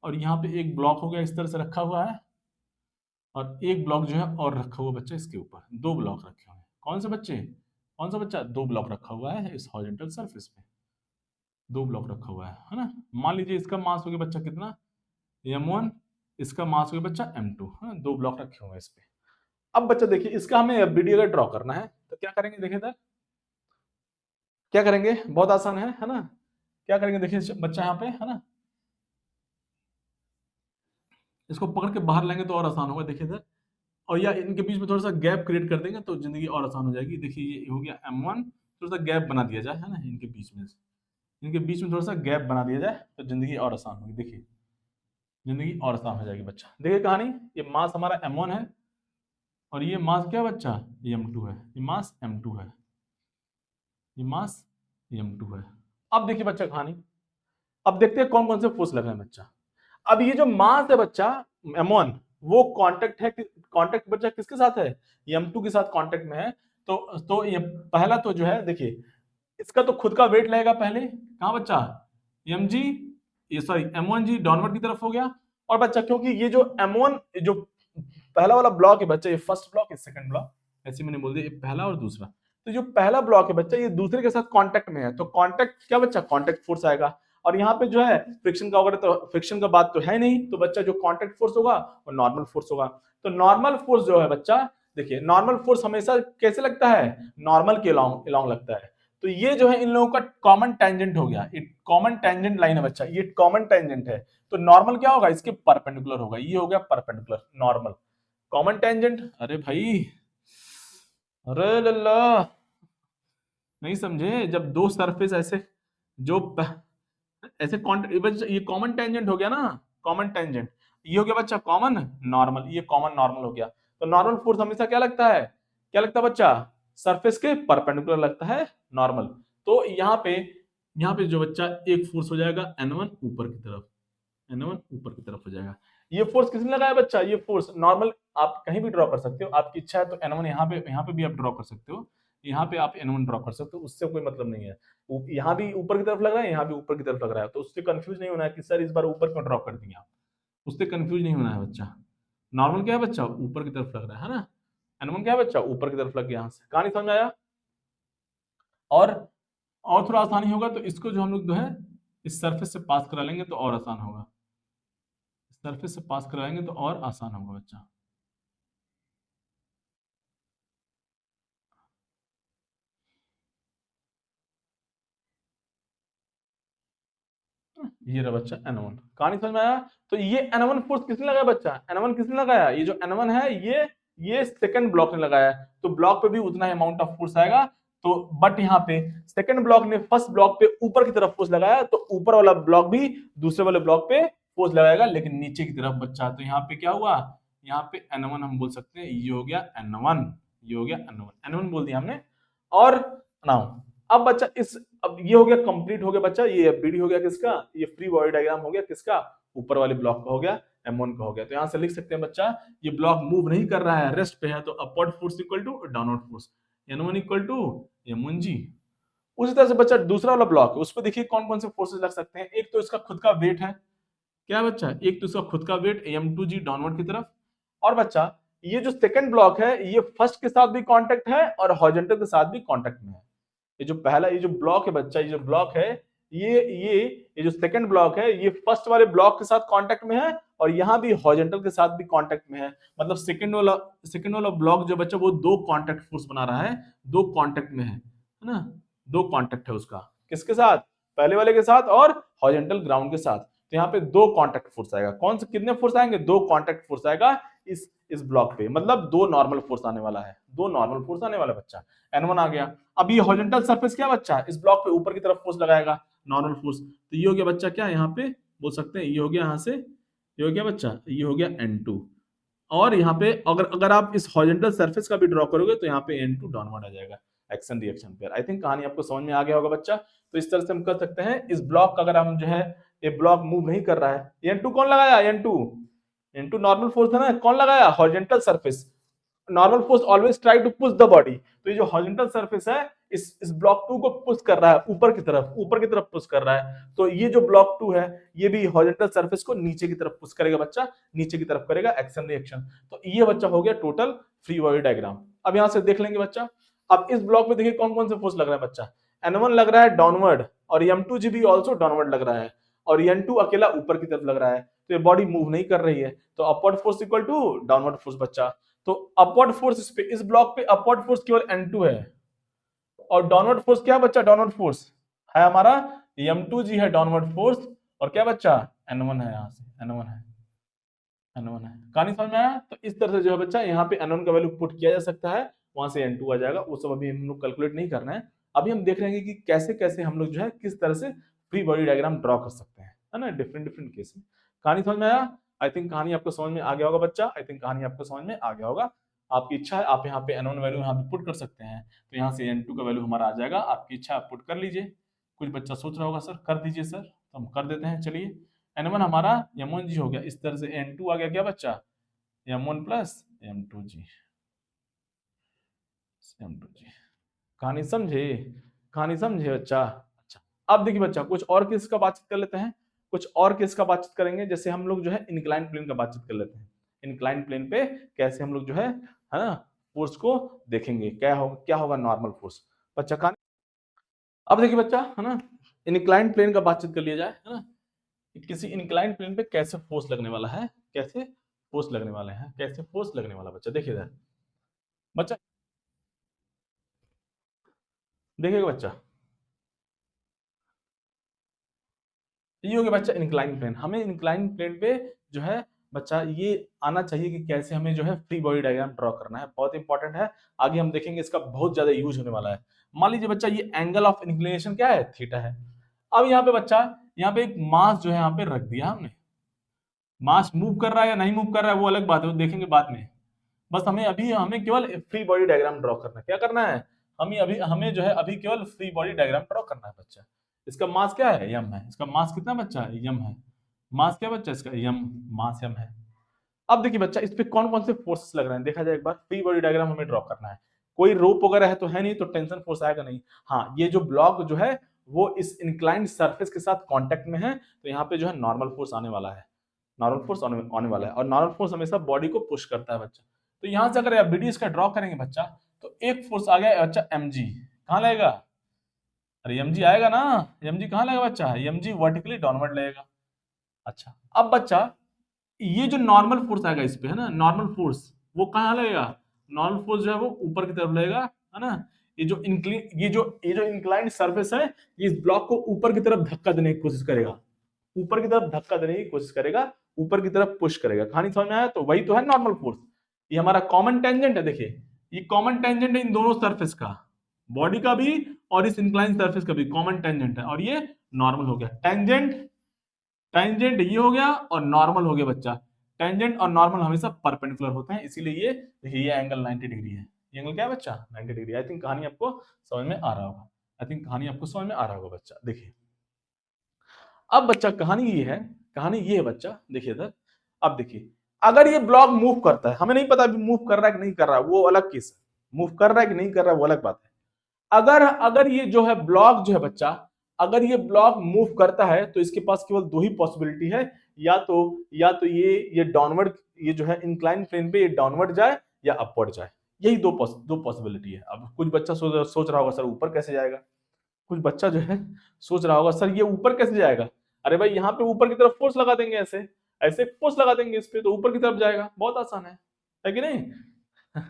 और यहाँ पे एक ब्लॉक हो गया, इस तरह से रखा हुआ है, और एक ब्लॉक जो है और रखा हुआ बच्चा इसके ऊपर, दो ब्लॉक रखे हुए हैं। कौन से बच्चे? कौन सा बच्चा? दो ब्लॉक रखा हुआ है इस हॉरिजॉन्टल सरफेस पे, दो ब्लॉक रखा हुआ है ना। मान लीजिए इसका मास हो गया बच्चा कितना? m1, इसका मास हो गया बच्चा m2, है ना, दो ब्लॉक रखे हुए हैं इस पे। अब बच्चा देखिए, इसका हमें एफबीडी अगर ड्रॉ करना है तो क्या करेंगे? देखिए इधर क्या करेंगे, बहुत आसान है ना। क्या करेंगे देखिए बच्चा, यहाँ पे है ना, इसको पकड़ के बाहर लाएंगे तो और आसान होगा। देखिए इधर, और या इनके बीच में थोड़ा सा गैप क्रिएट कर देंगे तो जिंदगी और आसान हो जाएगी। देखिए ये हो गया m1, थोड़ा सा गैप बना दिया जाए, है ना, इनके बीच में थोड़ा सा गैप बना दिया जाए तो जिंदगी और आसान होगी। देखिए जिंदगी और आसान हो जाएगी बच्चा। देखिए कहानी, ये मास हमारा m1 है, और ये मास क्या बच्चा? ये m2 है, ये मास m2 है, ये मास m2 है। अब देखिए बच्चा कहानी, अब देखते हैं कौन कौन से फोर्स लग रहे हैं बच्चा। अब ये जो मास है बच्चा m1, वो कांटेक्ट है, कांटेक्ट बच्चा किसके साथ है? m2 के साथ कांटेक्ट में है। तो ये पहला तो जो है, देखिए इसका तो खुद का वेट लगेगा पहले, कहां बच्चा? mg, ये सॉरी m1g डाउनवर्ड की तरफ हो गया। और बच्चा क्योंकि ये जो m1 जो पहला वाला ब्लॉक है बच्चा, ये फर्स्ट ब्लॉक है, सेकंड ब्लॉक, ऐसे मैंने बोल दिया, ये पहला और दूसरा। तो जो पहला ब्लॉक है बच्चा, ये दूसरे के साथ कांटेक्ट में है, तो कांटेक्ट क्या बच्चा? कांटेक्ट फोर्स आएगा। और यहाँ पे जो है फ्रिक्शन का, तो फ्रिक्शन का बात तो है नहीं, तो बच्चा जो कांटेक्ट फोर्स होगा वो नॉर्मल फोर्स होगा। तो नॉर्मल फोर्स जो है बच्चा, देखिए नॉर्मल फोर्स हमेशा कैसे लगता है? नॉर्मल के अलोंग लगता है। तो ये जो है इन लोगों का कॉमन टेंजेंट हो गया, ये कॉमन टेंजेंट लाइन है बच्चा, ये कॉमन टेंजेंट है। तो नॉर्मल क्या होगा? इसके परपेंडिकुलर होगा, ये हो गया परपेंडिकुलर नॉर्मल। कॉमन टेंजेंट, अरे भाई, अरे लल्ला, नहीं समझे? जब दो सरफेस ऐसे जो ऐसे ये कॉमन टेंजेंट हो गया ना, कॉमन टेंजेंट, ये हो गया बच्चा कॉमन नॉर्मल, ये कॉमन नॉर्मल हो गया। तो नॉर्मल फोर्स हमेशा क्या लगता है? क्या लगता है बच्चा? सरफेस के परपेंडिकुलर लगता है नॉर्मल। तो यहाँ पे यहाँ पे जो बच्चा एक फोर्स हो जाएगा N1 ऊपर की तरफ, N1 ऊपर की तरफ हो जाएगा। ये फोर्स किसने लगाया बच्चा? ये फोर्स नॉर्मल आप कहीं भी ड्रॉ कर सकते हो, आपकी इच्छा है तो N1 यहाँ पे भी आप ड्रॉ कर सकते हो, यहाँ पे आप N1 ड्रॉ कर सकते हो, उससे कोई मतलब नहीं है। यहाँ भी ऊपर की तरफ लग रहा है, यहाँ भी ऊपर की तरफ लग रहा है, तो उससे कंफ्यूज नहीं होना है कि सर इस बार ऊपर क्यों ड्रॉ कर दिए आप, उससे कंफ्यूज नहीं होना है बच्चा। नॉर्मल क्या है बच्चा? ऊपर की तरफ लग रहा है ना, N1 क्या है बच्चा? ऊपर की तरफ लग गया। यहाँ से कहानी समझ में आया? और थोड़ा आसानी होगा तो इसको जो हम लोग जो है इस सरफेस से पास करा लेंगे तो और आसान होगा, सरफेस से पास कराएंगे तो और आसान होगा बच्चा। ये रहा बच्चा N1, कहानी समझ में आया? तो ये N1 फोर्स किसने लगाया बच्चा? N1 किसने लगाया? ये जो N1 है ये सेकंड ब्लॉक ने लगाया है, तो ब्लॉक पे भी उतना ही अमाउंट ऑफ फोर्स आएगा। तो बट यहाँ पे सेकंड ब्लॉक ने फर्स्ट ब्लॉक पे ऊपर की तरफ फोर्स लगाया, तो ऊपर वाला ब्लॉक भी दूसरे वाले ब्लॉक पे फोर्स लगाएगा, लेकिन नीचे की तरफ बच्चा। तो यहाँ पे क्या हुआ? यहाँ पे N1 हम बोल सकते हैं, ये हो गया N1, ये हो गया N1 बोल दिया हमने। और नाउ अब बच्चा अब ये हो गया, कंप्लीट हो गया बच्चा, ये FBD हो गया किसका? ये फ्री बॉडी डायग्राम हो गया किसका? ऊपर वाले ब्लॉक का हो गया, M1 का हो गया। तो यहां से लिख सकते हैं बच्चा, ये ब्लॉक मूव नहीं कर रहा है, रेस्ट पे है, तो upward force equal to downward force, N1 equal to M1G। उसी तरह से बच्चा दूसरा वाला ब्लॉक है, उस पर देखिए कौन कौन से फोर्सेस लग सकते हैं। एक तो इसका खुद का वेट है, क्या बच्चा? एक तो इसका खुद का वेट M2G डाउनवर्ड की तरफ, और बच्चा ये जो सेकंड ब्लॉक है ये फर्स्ट के साथ भी कांटेक्ट है और हॉरिजॉन्टल के साथ भी कांटेक्ट में है। ये जो पहला ये जो ब्लॉक है बच्चा, ये जो ब्लॉक है ये जो सेकंड ब्लॉक है ये फर्स्ट वाले ब्लॉक के साथ कांटेक्ट में है और यहाँ भी हॉरिजॉन्टल के साथ भी कांटेक्ट में है। मतलब सेकंड वाला ब्लॉक जो बच्चा वो दो कांटेक्ट फोर्स बना रहा है, दो कांटेक्ट में है ना, दो कांटेक्ट है उसका, किसके साथ? पहले वाले के साथ और हॉरिजॉन्टल ग्राउंड के साथ। तो यहाँ पे दो कांटेक्ट फोर्स आएगा। कौन से कितने फोर्स आएंगे? दो कांटेक्ट फोर्स आएगा इस ब्लॉक पे, मतलब दो नॉर्मल फोर्स आने वाला है, दो नॉर्मल फोर्स आने वाला बच्चा। N1 आ गया। अब ये हॉरिजॉन्टल सरफेस क्या बच्चा? इस ब्लॉक पे ऊपर की तरफ फोर्स लगाएगा, नॉर्मल फोर्स। तो ये हो गया बच्चा क्या, यहाँ पे बोल सकते हैं ये हो गया, यहाँ से ये हो गया बच्चा, ये हो गया N2। और यहाँ पे अगर आप इस हॉरिजॉन्टल सरफेस का भी ड्रॉ करोगे तो यहाँ पे N2 डाउनवर्ड आ जाएगा, action reaction pair. I think कहानी आपको समझ में आ गया होगा बच्चा। तो इस तरह से हम कर सकते हैं, इस ब्लॉक का अगर हम जो है ये ब्लॉक मूव नहीं कर रहा है, N2 कौन लगाया? N2 नॉर्मल फोर्स है ना, कौन लगाया? Horizontal surface. Normal force always try to push the body. तो ये जो हॉरिजॉन्टल सरफेस है इस ब्लॉक 2 को पुश कर रहा है ऊपर की तरफ पुश कर रहा है। तो ये जो ब्लॉक 2 है ये भी हॉरिजॉन्टल सरफेस को नीचे की तरफ पुश करेगा बच्चा, नीचे की तरफ करेगा, एक्शन रिएक्शन। तो ये बच्चा हो गया टोटल फ्री बॉडी डायग्राम। अब यहां से देख लेंगे बच्चा, अब इस ब्लॉक में देखिए कौन कौन से फोर्स लग रहा है बच्चा। N1 लग रहा है डाउनवर्ड और M2G भी ऑल्सो डाउनवर्ड लग रहा है और N2 अकेला ऊपर की तरफ लग रहा है। तो ये बॉडी मूव नहीं कर रही है, तो upward force equal to downward force बच्चा। तो अपवर्ड फोर्स इस ब्लॉक पे अपवर्ड फोर्स केवल N2 है और डाउनवर्ड फोर्स क्या बच्चा? डाउनवर्ड फोर्स है हमारा M2G है डाउनवर्ड फोर्स, और क्या बच्चा? N1 है, यहाँ से N1 है, N1 है। कहानी समझ में आया? तो इस तरह से जो है बच्चा यहाँ पे N1 का वैल्यू पुट किया जा सकता है, वहां से N2 आ जाएगा। वो सब अभी हम लोग कैलकुलेट नहीं करना है, अभी हम देख रहे हैं कि कैसे कैसे हम लोग जो है किस तरह से फ्री बॉडी डायग्राम ड्रॉ कर सकते हैं, है ना, डिफरेंट डिफरेंट केस में। कहानी समझ में आया? आई थिंक कहानी आपको समझ में आ गया होगा बच्चा, आई थिंक कहानी आपको समझ में आ गया होगा। आपकी इच्छा है आप यहाँ पे N1 वैल्यू यहाँ पे पुट कर सकते हैं, तो यहाँ से N2 का वैल्यू हमारा आ जाएगा। आपकी इच्छा आप पुट कर लीजिए। कुछ बच्चा सोच रहा होगा सर कर दीजिए सर, तो हम कर देते हैं। चलिए N1 हमारा M1G हो गया, इस तरह से N2 आ गया क्या बच्चा? M1 plus M2G। कहानी समझे? कहानी समझे बच्चा? अच्छा, अब देखिए बच्चा कुछ और केस का बातचीत कर लेते हैं, कुछ और केस का बातचीत करेंगे। जैसे हम लोग जो है इंक्लाइन प्लेन का बातचीत कर लेते हैं। इंक्लाइन प्लेन पे कैसे हम लोग जो है ना फोर्स को देखेंगे, क्या होगा नॉर्मल फोर्स बच्चा। कहानी अब देखिए बच्चा, है ना, इंक्लाइन प्लेन का बातचीत कर लिया जाए, है ना। किसी इंक्लाइन प्लेन पे कैसे फोर्स लगने वाला है, कैसे फोर्स लगने वाले हैं, कैसे फोर्स लगने वाला बच्चा। देखिए इधर बच्चा, देखिएगा बच्चा, ये हो गया बच्चा इंक्लाइन प्लेन। हमें इंक्लाइन प्लेन पे जो है बच्चा ये आना चाहिए कि कैसे हमें जो है फ्री बॉडी डायग्राम ड्रॉ करना है, बहुत इंपॉर्टेंट है। आगे हम देखेंगे इसका बहुत ज्यादा यूज होने वाला है। मान लीजिए बच्चा ये एंगल ऑफ इंक्लिनेशन क्या है? थीटा है। अब यहाँ पे बच्चा, यहाँ पे एक मास जो है यहाँ पे रख दिया हमने। मास मूव कर रहा है या नहीं मूव कर रहा है वो अलग बात है, वो देखेंगे बाद में। बस हमें केवल फ्री बॉडी डायग्राम ड्रॉ करना है। क्या करना है? हमें जो है अभी केवल फ्री बॉडी डायग्राम ड्रॉ करना है बच्चा। इसका मास क्या है, यम है। इसका मास कितना बच्चा है, यम है। मास क्या बच्चा इसका, यम, मास यम है। अब देखिए बच्चा इस पे कौन कौन से फोर्सेस लग रहे हैं देखा जाए एक बार। फ्री बॉडी डायग्राम हमें ड्रॉ करना है। कोई रोप वगैरह है तो है नहीं, तो टेंशन फोर्स आएगा नहीं। हाँ, ये जो ब्लॉक जो है वो इस इंक्लाइंड सरफेस के साथ कांटेक्ट में है, तो यहाँ पे जो है नॉर्मल फोर्स आने वाला है। नॉर्मल फोर्स आने वाला है, और नॉर्मल फोर्स हमेशा बॉडी को पुश करता है बच्चा। तो यहाँ से अगर एफबीडी इसका ड्रॉ करेंगे बच्चा, तो एक फोर्स आ गया बच्चा mg, कहाँ लगेगा, अरे mg आएगा ना, mg कहाँ लगेगा बच्चा, mg वर्टिकली डाउनवर्ड लगेगा। अच्छा, अब बच्चा ये जो नॉर्मल फोर्स आएगा इस पे, है ना, नॉर्मल फोर्स वो कहाँ लगेगा, नॉर्मल फोर्स जो है वो ऊपर की तरफ लगेगा, है ना। ये जो इंक्लाइंड सरफेस है, ये इस ब्लॉक को ऊपर की तरफ धक्का देने की कोशिश करेगा, ऊपर की तरफ धक्का देने की कोशिश करेगा, ऊपर की तरफ पुश करेगा। कहानी समझ में आया, तो वही तो है नॉर्मल फोर्स। ये हमारा कॉमन टेंजेंट है, देखिए ये कॉमन टेंजेंट है इन दोनों सरफेस का, बॉडी का भी और इस इंक्लाइंड सरफेस का भी कॉमन टेंजेंट है, और ये नॉर्मल हो गया। टेंजेंट टेंजेंट ये हो गया और नॉर्मल हो गया बच्चा। टेंजेंट और नॉर्मल हमेशा परपेंडिकुलर होते हैं, इसीलिए ये देखिए ये एंगल 90 डिग्री है। ये एंगल क्या है बच्चा, 90 डिग्री। आई थिंक कहानी आपको समझ में आ रहा होगा, आई थिंक कहानी आपको समझ में आ रहा होगा बच्चा। देखिए अब बच्चा कहानी ये है बच्चा, देखिए इधर। अब देखिए अगर ये ब्लॉक मूव करता है, हमें नहीं पता अभी मूव कर रहा है कि नहीं कर रहा है, वो अलग केस है। मूव कर रहा है कि नहीं कर रहा है वो अलग बात है। अगर ये जो है ब्लॉक जो है बच्चा, अगर ये ब्लॉक मूव करता है तो इसके पास केवल दो ही पॉसिबिलिटी है, या तो ये डाउनवर्ड, ये जो है इंक्लाइन प्लेन पे ये डाउनवर्ड जाए या अपवर्ड जाए। यही दो पॉसिबिलिटी है। अब कुछ बच्चा सोच रहा होगा सर ऊपर कैसे जाएगा, कुछ बच्चा जो है सोच रहा होगा सर ये ऊपर कैसे जाएगा। अरे भाई यहाँ पे ऊपर की तरफ फोर्स लगा देंगे, ऐसे ऐसे फोर्स लगा देंगे इस पे, तो ऊपर की तरफ जाएगा, बहुत आसान है कि नहीं।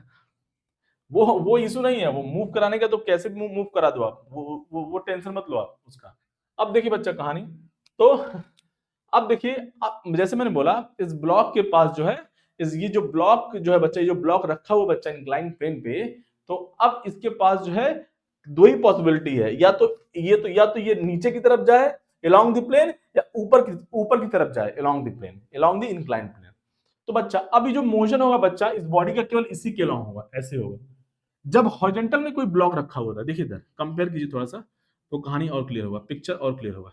वो इशू नहीं है, वो मूव कराने का तो कैसे भी मूव करा दो आप, वो टेंशन मत लो आप उसका। अब देखिए बच्चा कहानी, तो अब देखिए जैसे मैंने बोला इस ब्लॉक के पास जो है, ये जो ब्लॉक जो है बच्चा, ये जो ब्लॉक रखा हुआ बच्चा इंक्लाइन प्लेन पे, तो अब इसके पास जो है दो ही पॉसिबिलिटी है, या तो ये नीचे की तरफ जाए along द प्लेन, या ऊपर की तरफ जाए along the plane, along the incline plane. तो बच्चा अभी जो मोशन होगा बच्चा इस बॉडी का केवल इसी के along होगा, ऐसे होगा। जब हॉरिजॉन्टल में कोई ब्लॉक रखा हुआ था, देखिए इधर कंपेयर कीजिए थोड़ा सा, तो कहानी और क्लियर होगा, पिक्चर और क्लियर होगा।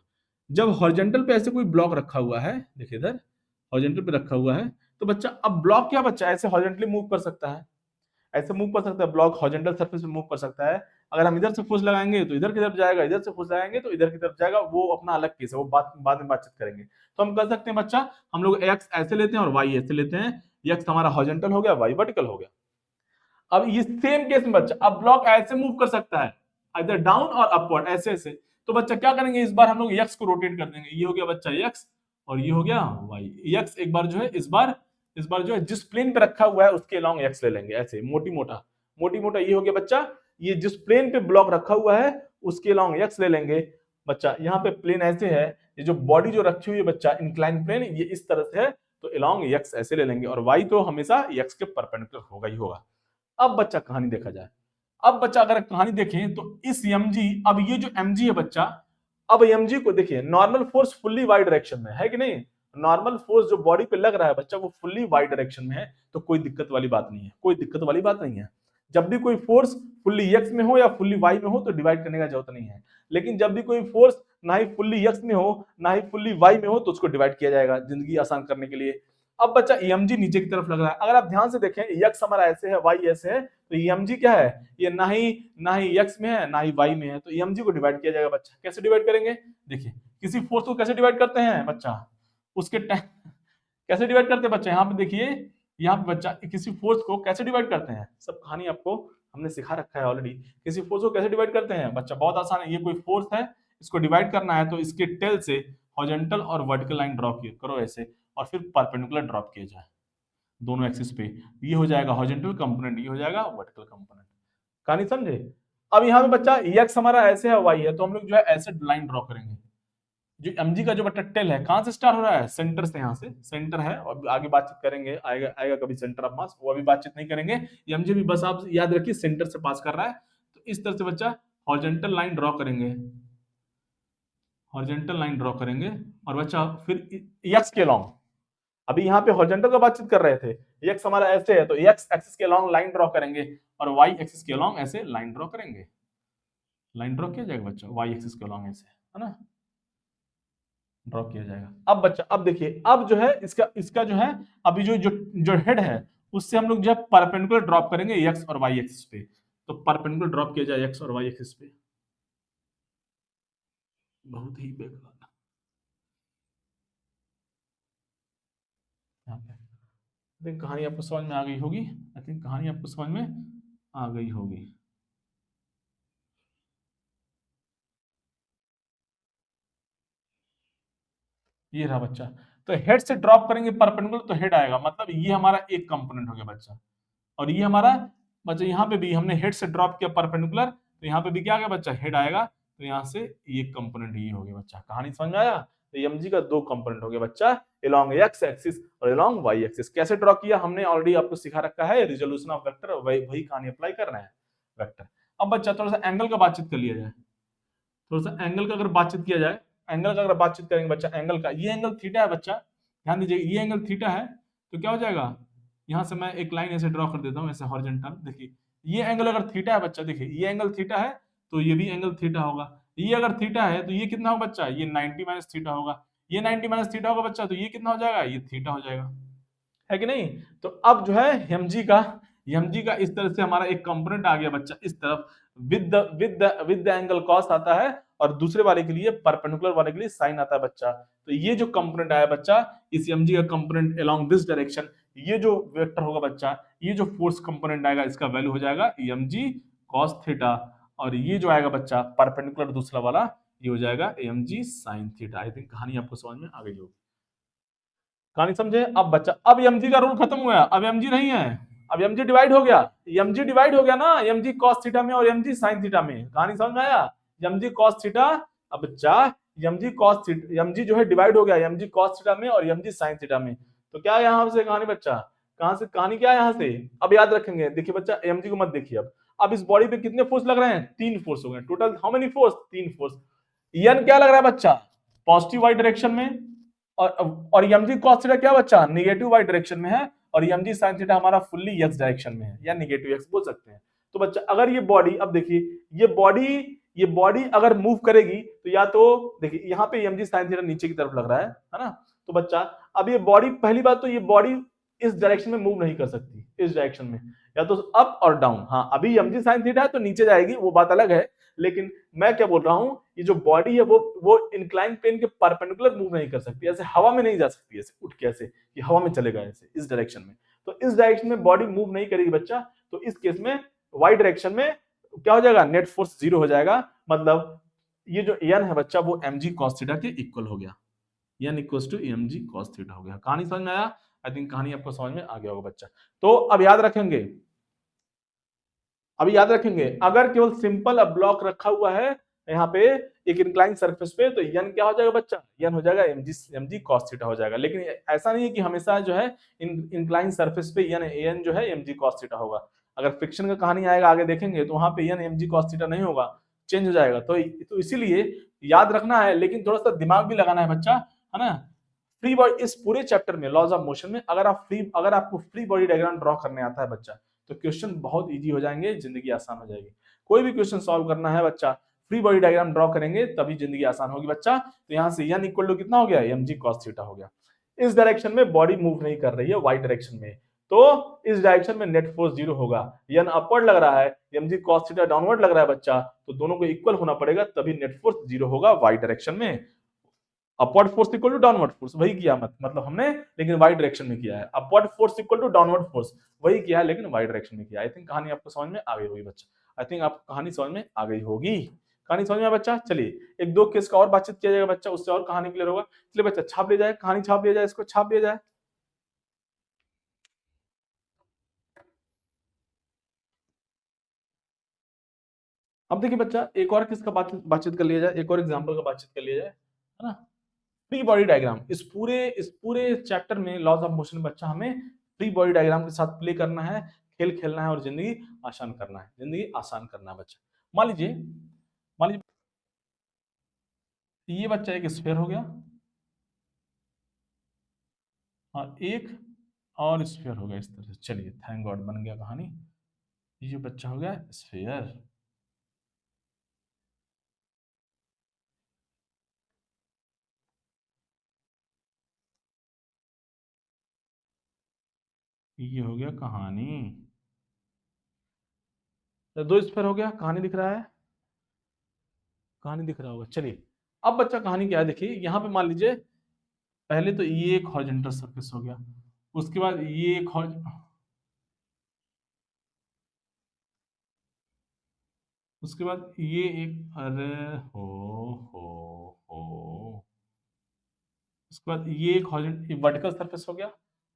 जब हॉरिजॉन्टल पे ऐसे कोई ब्लॉक रखा हुआ है, देखिए इधर हॉरिजॉन्टल पे रखा हुआ है, तो बच्चा अब ब्लॉक क्या बच्चा ऐसे हॉरिजॉन्टली मूव कर सकता है, ऐसे मूव कर सकता है ब्लॉक, हॉरिजॉन्टल सरफेस पे मूव कर सकता है। अगर हम इधर से फोर्स लगाएंगे तो इधर की तरफ जाएगा, इधर से फोर्स लगाएंगे तो इधर की तरफ जाएगा, वो अपना अलग केस है, वो बाद में बातचीत करेंगे। तो हम कर सकते हैं बच्चा, हम लोग एक्स ऐसे लेते हैं और वाई ऐसे लेते हैं, एक्स हमारा हॉरिजॉन्टल हो गया, वाई वर्टिकल हो गया। अब ये सेम केस में बच्चा अब ब्लॉक ऐसे मूव कर सकता है, इधर डाउन और अपवर्ड, ऐसे ऐसे। तो बच्चा क्या करेंगे, इस बार हम लोग एक्स को रोटेट कर देंगे, ये हो गया बच्चा एक्स और ये हो गया वाई। एक्स एक बार जो है इस बार जो है जिस प्लेन पे रखा हुआ है उसके अलॉन्ग एक्स ले लेंगे, ऐसे मोटी मोटा ये हो गया बच्चा, ये जिस प्लेन पे ब्लॉक रखा हुआ है उसके अलॉन्ग एक्स ले लेंगे बच्चा। यहाँ पे प्लेन ऐसे है, ये जो बॉडी जो रखी हुई है बच्चा इंक्लाइन प्लेन ये इस तरह से है, तो अलॉन्ग एक्स ऐसे ले लेंगे, और वाई तो हमेशा एक्स के परपेंडिकुलर होगा ही होगा। अब बच्चा कहानी देखा जाए, अब बच्चा अगर कहानी देखें तो इस mg, अब ये जो mg है बच्चा, अब mg को देखिए normal force fully Y direction में है कि नहीं, नॉर्मल फोर्स जो बॉडी पे लग रहा है बच्चा वो फुल्ली वाई डायरेक्शन में है, तो कोई दिक्कत वाली बात नहीं है, कोई दिक्कत वाली बात नहीं है। जब भी कोई फोर्स फुल्ली एक्स में हो या फुल्ली वाई में हो तो डिवाइड करने का जरूरत नहीं है, लेकिन जब भी कोई फोर्स ना ही फुल्ली एक्स में हो ना ही फुल्ली वाई में हो तो उसको डिवाइड किया जाएगा जिंदगी आसान करने के लिए। अब बच्चा mg नीचे की तरफ लग रहा है, अगर आप ध्यान से देखें x हमारा ऐसे है, y ऐसे है, तो mg क्या है, ये ना ही x में है ना ही y में है, तो mg को डिवाइड किया जाएगा बच्चा। कैसे डिवाइड करेंगे, देखिए किसी फोर्स को कैसे डिवाइड करते हैं बच्चा, उसके कैसे डिवाइड करते हैं बच्चा, यहाँ पे देखिए, यहाँ पे बच्चा किसी फोर्स को कैसे डिवाइड करते हैं, सब कहानी आपको हमने सिखा रखा है ऑलरेडी। किसी फोर्स को कैसे डिवाइड करते हैं बच्चा, बहुत आसान है। ये कोई फोर्स है, इसको डिवाइड करना है तो इसके टेल से हॉरिजॉन्टल और वर्टिकल लाइन ड्रॉ करो ऐसे, और फिर परपेंडिकुलर ड्रॉप किया जाए दोनों एक्सिस पे, ये हो जाएगा हॉरिजॉन्टल कंपोनेंट, ये हो जाएगा वर्टिकल कंपोनेंट। कहानी समझे। अब यहाँ पे बच्चा x हमारा ऐसे है, y है, तो हम लोग जो है ऐसे लाइन ड्रॉ करेंगे। जो mg का जो बच्चा टेल है कहां से स्टार्ट हो रहा है, सेंटर से, यहाँ से सेंटर है, और आगे बातचीत करेंगे, आएगा कभी सेंटर ऑफ मास, वो अभी बातचीत नहीं करेंगे। mg भी बस आप याद रखिए सेंटर से पास कर रहा है, तो इस तरह से बच्चा हॉरिजॉन्टल लाइन ड्रॉ करेंगे, हॉरिजॉन्टल लाइन ड्रॉ करेंगे, और बच्चा फिर x के अलॉन्ग, अभी यहाँ पे हॉरिजॉन्टल का बातचीत कर रहे थे, x हमारा ऐसे है तो x एक्सिस के अलॉन्ग लाइन ड्रॉ करेंगे, और y एक्सिस के अलॉन्ग ऐसे लाइन ड्रॉ करेंगे, लाइन ड्रॉ किया जाएगा बच्चा y एक्सिस के अलॉन्ग ऐसे, है ना, ड्रॉ किया जाएगा। अब बच्चा अब देखिए, अब जो है इसका इसका जो है अभी जो जो जो हेड है उससे हम लोग जो है परपेंडिकुलर ड्रॉप करेंगे एक्स और वाई एक्सिस पे। तो परपेंडिकुलर ड्रॉप किया जाए एक्स और वाई एक्सिस पे, बहुत ही बेकार। यहाँ पे आई थिंक कहानी आपको समझ में आ गई होगी, आई थिंक कहानी आपको समझ में आ गई होगी। ये रहा बच्चा, तो हेड से ड्रॉप करेंगे परपेंडिकुलर तो हेड आएगा, मतलब ये हमारा एक कंपोनेंट हो गया बच्चा। और ये हमारा बच्चा यहाँ पे भी हमने हेड से ड्रॉप किया परपेंडिकुलर, तो यहाँ पे भी क्या आ गया बच्चा, हेड आएगा। तो यहाँ से ये कंपोनेंट ये हो गया बच्चा। कहानी समझ में आया? तो एमजी का दो कंपोनेंट हो गया बच्चा, अलोंग एक्स एक्सिस और अलोंग वाई एक्सिस। कैसे ड्रॉ किया हमने ऑलरेडी आपको सिखा रखा है, रिजोल्यूशन ऑफ वेक्टर, वही कहानी अप्लाई कर रहे हैं वेक्टर। अब बच्चा थोड़ा सा एंगल का बातचीत कर लिया जाए, थोड़ा सा एंगल का अगर बातचीत किया जाए, एंगल का अगर बातचीत करेंगे बच्चा, एंगल का, ये एंगल थीटा है बच्चा, ध्यान दीजिए ये एंगल थीटा है। तो क्या हो जाएगा, यहां से मैं एक लाइन ऐसे ड्रॉ कर देता हूं, ऐसे हॉरिजॉन्टल। देखिए ये एंगल अगर थीटा है बच्चा, देखिए ये एंगल थीटा है तो ये भी एंगल थीटा होगा। ये अगर थीटा है तो ये कितना होगा बच्चा, ये 90 माइनस थीटा होगा। ये 90 माइनस थीटा होगा बच्चा, तो ये कितना हो जाएगा, ये थीटा हो जाएगा, है कि नहीं? तो अब जो है एमजी का इस तरह से हमारा एक कंपोनेंट आ गया बच्चा इस तरफ, विद द एंगल कॉस आता है, और दूसरे वाले के लिए परपेंडिकुलर वाले के लिए साइन आता है बच्चा। तो ये जो कंपोनेंट आया बच्चा, इस एमजी का कंपोनेंट अलोंग दिस डायरेक्शन, ये जो वेक्टर होगा बच्चा, ये जो फोर्स कंपोनेंट आएगा इसका वैल्यू हो जाएगा एमजी कॉस थीटा, और ये जो आएगा बच्चा परपेंडिकुलर दूसरा वाला, ये हो जाएगा MG sine theta. I think कहानी आपको समझ में आ गई होगी। कहानी समझे? अब बच्चा, अब एमजी का रूल खत्म हुआ, अब एमजी नहीं है, अब एमजी डिवाइड हो गया। एमजी डिवाइड हो गया ना, एमजी कॉस थीटा में और एमजी साइन थीटा में। कहानी समझ में आया? एमजी कॉस थीटा, अब बच्चा एमजी कॉस थीटा, एमजी जो है डिवाइड हो गया एमजी कॉस थीटा में और एमजी साइन थीटा में। तो क्या है यहाँ से कहानी बच्चा, कहां से कहानी क्या है यहाँ से? अब याद रखेंगे, देखिए बच्चा एमजी को मत देखिए। अब इस बॉडी पे कितने फोर्स लग रहे हैं, तीन फोर्स हो गए टोटल। हाउ मेनी फोर्स, तीन फोर्स। एन क्या लग रहा है बच्चा, पॉजिटिव वाई डायरेक्शन में, और एमजी कॉस थीटा क्या बच्चा, नेगेटिव वाई डायरेक्शन में है, और एमजी साइन थीटा हमारा फुल्ली एक्स डायरेक्शन में है, या नेगेटिव एक्स बोल सकते हैं। तो बच्चा अगर ये बॉडी, अब देखिए ये बॉडी अगर मूव करेगी तो या तो देखिए यहाँ पे एमजी साइन थीटा नीचे की तरफ लग रहा है ना। तो बच्चा अब ये बॉडी, पहली बात तो ये बॉडी इस डायरेक्शन में मूव नहीं कर सकती, इस डायरेक्शन में, या तो अप और डाउन। हाँ अभी एमजी साइन थीटा है तो नीचे जाएगी, वो बात अलग है। लेकिन मैं क्या बोल रहा हूं, ये जो बॉडी है वो इंक्लाइन प्लेन के परपेंडिकुलर मूव नहीं कर सकती, ऐसे हवा में नहीं जा सकती, ऐसे उठ के ऐसे कि हवा में चलेगा ऐसे इस डायरेक्शन में। तो इस डायरेक्शन में बॉडी मूव नहीं करेगी बच्चा। तो इस केस में वाई डायरेक्शन में क्या हो जाएगा, नेट फोर्स जीरो हो जाएगा। मतलब ये जो एन है बच्चा वो एमजी कॉस थीटा के इक्वल हो गया, N equals to M G cos theta हो गया। कहानी समझ में आया? आई थिंक कहानी आपको समझ में आ गया होगा बच्चा। तो अब याद रखेंगे, अभी याद रखेंगे, अगर केवल सिंपल ब्लॉक रखा हुआ है यहाँ पे एक इंक्लाइन सरफेस पे, तो एन क्या हो जाएगा बच्चा, एन हो जाएगा एमजी कॉस थीटा हो जाएगा। लेकिन ऐसा नहीं है कि हमेशा जो है इंक्लाइन सरफेस पे एन जो है एमजी कॉस थीटा होगा। अगर फ्रिक्शन का कहानी आएगा आगे देखेंगे तो वहां पे एन एमजी कॉस थीटा नहीं होगा, चेंज हो जाएगा। तो इसीलिए याद रखना है, लेकिन थोड़ा सा दिमाग भी लगाना है बच्चा, है ना। फ्री बॉडी, इस पूरे चैप्टर में लॉज ऑफ मोशन में अगर आपको फ्री बॉडी डायग्राम ड्रॉ करने आता है बच्चा, तो क्वेश्चन बहुत इजी हो जाएंगे, जिंदगी आसान हो जाएगी। कोई भी क्वेश्चन सॉल्व करना है बच्चा, फ्री बॉडी डायग्राम ड्रॉ करेंगे तभी जिंदगी आसान होगी बच्चा। तो यहाँ से एन इक्वल टू कितना हो गया, एमजी कॉस थीटा हो गया। इस डायरेक्शन में बॉडी मूव नहीं कर रही है, वाई डायरेक्शन में, तो इस डायरेक्शन में नेट फोर्स जीरो होगा। एन अपवर्ड लग रहा है, एमजी कॉस थीटा डाउनवर्ड लग रहा है बच्चा, तो दोनों को इक्वल होना पड़ेगा तभी नेट फोर्स जीरो होगा वाई डायरेक्शन में। Upward force equal to downward force, वही किया मतलब हमने, लेकिन वाई डायरेक्शन में किया है। Upward force equal to downward force, वही किया है लेकिन वाई डायरेक्शन में किया। आई थिंक कहानी आपको समझ में आ गई होगी बच्चा, आई थिंक आपको कहानी समझ में आ गई होगी। कहानी समझ में बच्चा? चलिए एक दो केस का और बातचीत किया जाएगा बच्चा, उससे और कहानी क्लियर होगा। चलिए बच्चा छाप लिया जाए, कहानी छाप लिया जाए, इसको छाप लिया जाए। अब देखिए बच्चा, एक और किसका बातचीत कर लिया जाए, एक और एग्जाम्पल का बातचीत कर लिया जाए, है ना। फ्री बॉडी डायग्राम, इस पूरे चैप्टर में लॉज ऑफ मोशन बच्चा हमें फ्री बॉडी डायग्राम के साथ प्ले करना है, खेल खेलना है और जिंदगी आसान करना है, जिंदगी आसान करना है बच्चा। मान लीजिए ये बच्चा एक स्फीयर हो गया और एक और स्फीयर हो गया इस तरह से। चलिए थैंक गॉड बन गया कहानी। ये बच्चा हो गया स्फीयर, ये हो गया कहानी। तो दो स्फीयर हो गया, कहानी दिख रहा है, कहानी दिख रहा होगा। चलिए अब बच्चा कहानी क्या है, देखिए यहाँ पे मान लीजिए पहले तो ये एक हॉरिजॉन्टल सरफेस हो गया, उसके बाद ये एक उसके बाद ये एक, अरे हो, उसके बाद ये एक वर्टिकल सरफेस हो गया,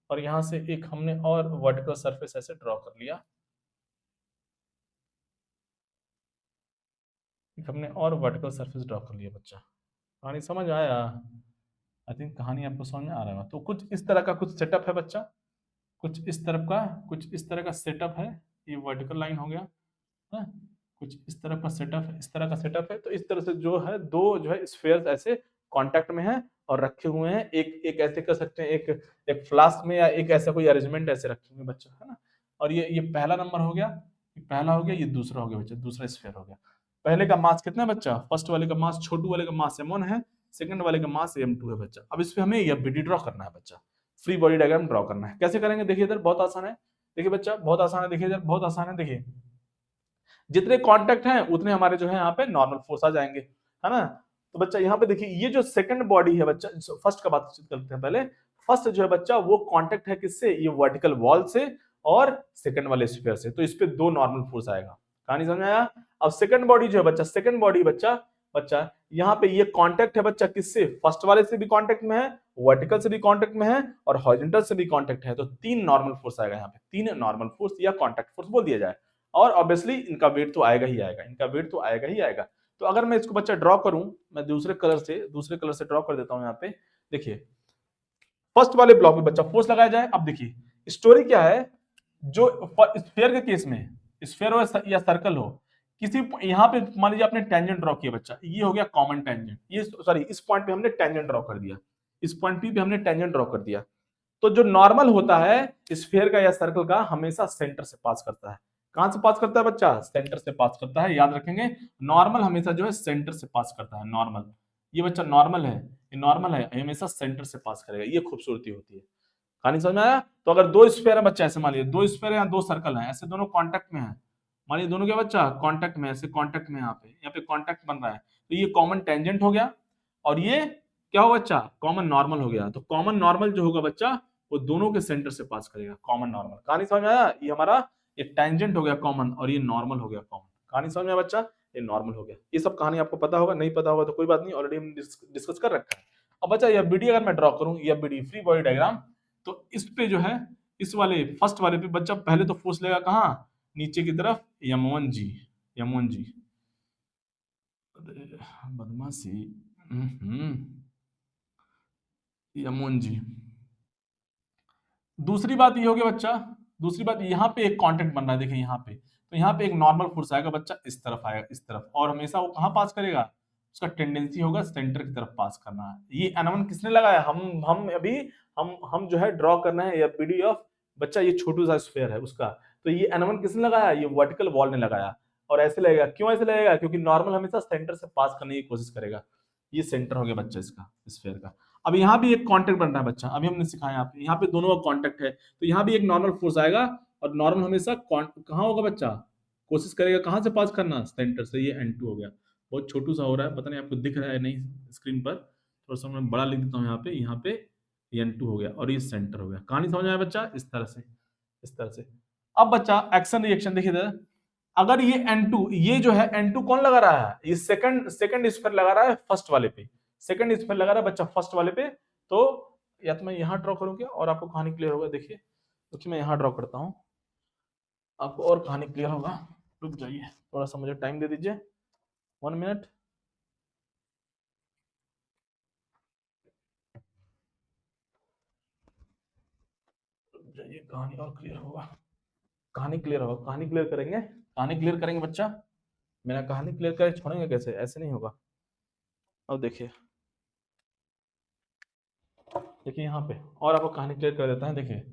और यहाँ से एक हमने और वर्टिकल सरफेस ऐसे ड्रॉ कर लिया, एक हमने और वर्टिकल सरफेस ड्रॉ कर लिया। बच्चा कहानी समझ आया? आई थिंक कहानी आपको समझ में आ रहा है। तो कुछ इस तरह का कुछ सेटअप है बच्चा, कुछ इस तरफ का, कुछ इस तरह का सेटअप है। ये वर्टिकल लाइन हो गया है, कुछ इस तरह का सेटअप है, इस तरह का सेटअप है। तो इस तरह से जो है दो जो है स्फीयर्स ऐसे कांटेक्ट में है और रखे हुए हैं, एक एक ऐसे कर सकते हैं, एक एक फ्लास्क में, या एक ऐसा कोई अरेंजमेंट ऐसे रखे हुए बच्चा, है ना। और ये पहला नंबर हो गया, ये पहला हो गया, ये दूसरा हो गया बच्चा, दूसरा स्फीयर हो गया। पहले का मास कितना है बच्चा? फर्स्ट वाले का मास, छोटू वाले का मास m1 है, सेकंड वाले का मास m2 है बच्चा। अब इस पे हमें ये BD ड्रॉ करना है बच्चा, फ्री बॉडी डायग्राम ड्रॉ करना है। कैसे करेंगे देखिए इधर, बहुत आसान है। देखिए बच्चा बहुत आसान है, देखिए इधर बहुत आसान है। देखिए जितने कांटेक्ट हैं उतने हमारे जो है यहाँ पे नॉर्मल फोर्स आ जाएंगे, है ना। तो बच्चा यहाँ पे देखिए ये जो सेकंड बॉडी है बच्चा, फर्स्ट का बात करते हैं पहले। फर्स्ट जो है बच्चा वो कांटेक्ट है किससे? ये वर्टिकल वॉल से और सेकंड वाले स्फीयर से, तो इस पे दो नॉर्मल फोर्स आएगा। कहानी समझ में आया? अब सेकंड बॉडी जो है बच्चा, सेकंड बॉडी बच्चा बच्चा यहाँ पे ये कांटेक्ट है बच्चा किससे? फर्स्ट वाले से भी कांटेक्ट में है, वर्टिकल से भी कांटेक्ट में है, और हॉरिजॉन्टल से भी कांटेक्ट है। तो तीन नॉर्मल फोर्स आएगा यहाँ पे, तीन नॉर्मल फोर्स या कांटेक्ट फोर्स बोल दिया जाए। और ऑब्वियसली इनका वेट तो आएगा ही आएगा, इनका वेट तो आएगा ही आएगा। तो अगर मैं इसको बच्चा ड्रॉ करूं, मैं दूसरे कलर से ड्रॉ कर देता हूं यहाँ पे। देखिए फर्स्ट वाले ब्लॉक में बच्चा फोर्स लगाया जाए। अब देखिए स्टोरी क्या है, जो स्फीयर के केस में, स्फीयर हो या सर्कल हो, किसी यहाँ पे मान लीजिए आपने टेंजेंट ड्रॉ किया बच्चा, ये हो गया कॉमन टेंजेंट, ये सॉरी इस पॉइंट पे हमने टेंजेंट ड्रॉ कर दिया, इस पॉइंट पे हमने टेंजेंट ड्रॉ कर दिया। तो जो नॉर्मल होता है स्फीयर का या सर्कल का, हमेशा सेंटर से पास करता है। कहां से पास करता है बच्चा? सेंटर से पास करता है, याद रखेंगे। नॉर्मल हमेशा जो है सेंटर से पास करता है, नॉर्मल। ये बच्चा नॉर्मल है, ये नॉर्मल है, हमेशा सेंटर से पास करेगा, ये खूबसूरती होती है। कहानी समझ में आया? तो अगर दो स्फीयर है बच्चा, ऐसे मान लीजिए दो स्फीयर है या दो सर्कल है, ऐसे दोनों कांटेक्ट में है, मान लीजिए दोनों क्या बच्चा कांटेक्ट में, ऐसे कांटेक्ट में, यहाँ पे कांटेक्ट बन रहा है, तो ये कॉमन टेंजेंट हो गया, और ये क्या हो बच्चा? कॉमन नॉर्मल हो गया। तो कॉमन नॉर्मल जो होगा बच्चा, वो दोनों के सेंटर से पास करेगा, कॉमन नॉर्मल। कहानी समझ में आया? ये हमारा ये टेंजेंट हो गया कॉमन, और ये नॉर्मल हो गया कॉमन। कहानी समझ में आया बच्चा? ये नॉर्मल हो गया। ये सब कहानी आपको पता होगा, नहीं पता होगा तो कोई बात नहीं, ऑलरेडी हम डिस्कस कर रखा है। अब बच्चा ये BD अगर मैं ड्रॉ करूं, ये BD फ्री बॉडी डायग्राम, तो इस पे जो है, इस वाले फर्स्ट वाले पे बच्चा पहले तो फोर्स लेगा कहाँ? नीचे की तरफ, M1 जी, M1 जी, बदमाशी, M1 जी। दूसरी बात ये होगी बच्चा, दूसरी बात यहाँ पे एक कांटेक्ट बन रहा है, देखिए यहाँ पे, तो यहाँ पे एक नॉर्मल फोर्स आएगा बच्चा, इस तरफ आएगा, इस तरफ, और हमेशा वो कहाँ पास करेगा? उसका टेंडेंसी होगा सेंटर की तरफ पास करना है। ये N1 किसने लगाया? हम अभी हम जो है ड्रॉ करना है, या BD ऑफ बच्चा, ये छोटू सा स्फीयर है उसका। तो ये N1 किसने लगाया? ये वर्टिकल वॉल ने लगाया। और ऐसे लगेगा, क्यों ऐसे लगेगा? क्योंकि नॉर्मल हमेशा सेंटर से पास करने की कोशिश करेगा। ये सेंटर हो गया बच्चा इसका, स्फीयर का। अब यहाँ भी एक कांटेक्ट बन रहा है बच्चा, अभी हमने सिखाया यहाँ पे दोनों का कांटेक्ट है, तो यहाँ भी एक नॉर्मल फोर्स आएगा, और नॉर्मल हमेशा कहाँ होगा बच्चा? कोशिश करेगा कहाँ से पास करना? सेंटर से। ये N2 हो गया, बहुत छोटू सा हो रहा है, पता नहीं आपको दिख रहा है नहीं स्क्रीन पर, थोड़ा सा मैं बड़ा लिख देता हूँ यहाँ पे ये N2 हो गया, और ये सेंटर हो गया। कहानी समझ में आया बच्चा? इस तरह से, इस तरह से। अब बच्चा एक्शन रिएक्शन देखिए इधर, अगर ये N2, ये जो है N2 कौन लगा रहा है? ये सेकंड स्फीयर लगा रहा है फर्स्ट वाले पे, सेकंड स्फीयर लगा रहा है बच्चा फर्स्ट वाले पे। तो या तो मैं यहाँ ड्रॉ करूँ क्या, और आपको कहानी क्लियर होगा। देखिए क्योंकि मैं यहाँ ड्रॉ करता हूँ, आपको और कहानी क्लियर होगा। रुक जाइए, थोड़ा सा मुझे टाइम दे दीजिए, 1 मिनट। रुक जाइए, कहानी और क्लियर होगा, कहानी क्लियर होगा, कहानी क्लियर करेंगे, कहानी क्लियर करेंगे बच्चा। मेरा कहानी क्लियर कर छोड़ेंगे कैसे? ऐसे नहीं होगा। अब देखिए, देखिए यहाँ पे, और आपको कहानी क्लियर कर देता है। देखिए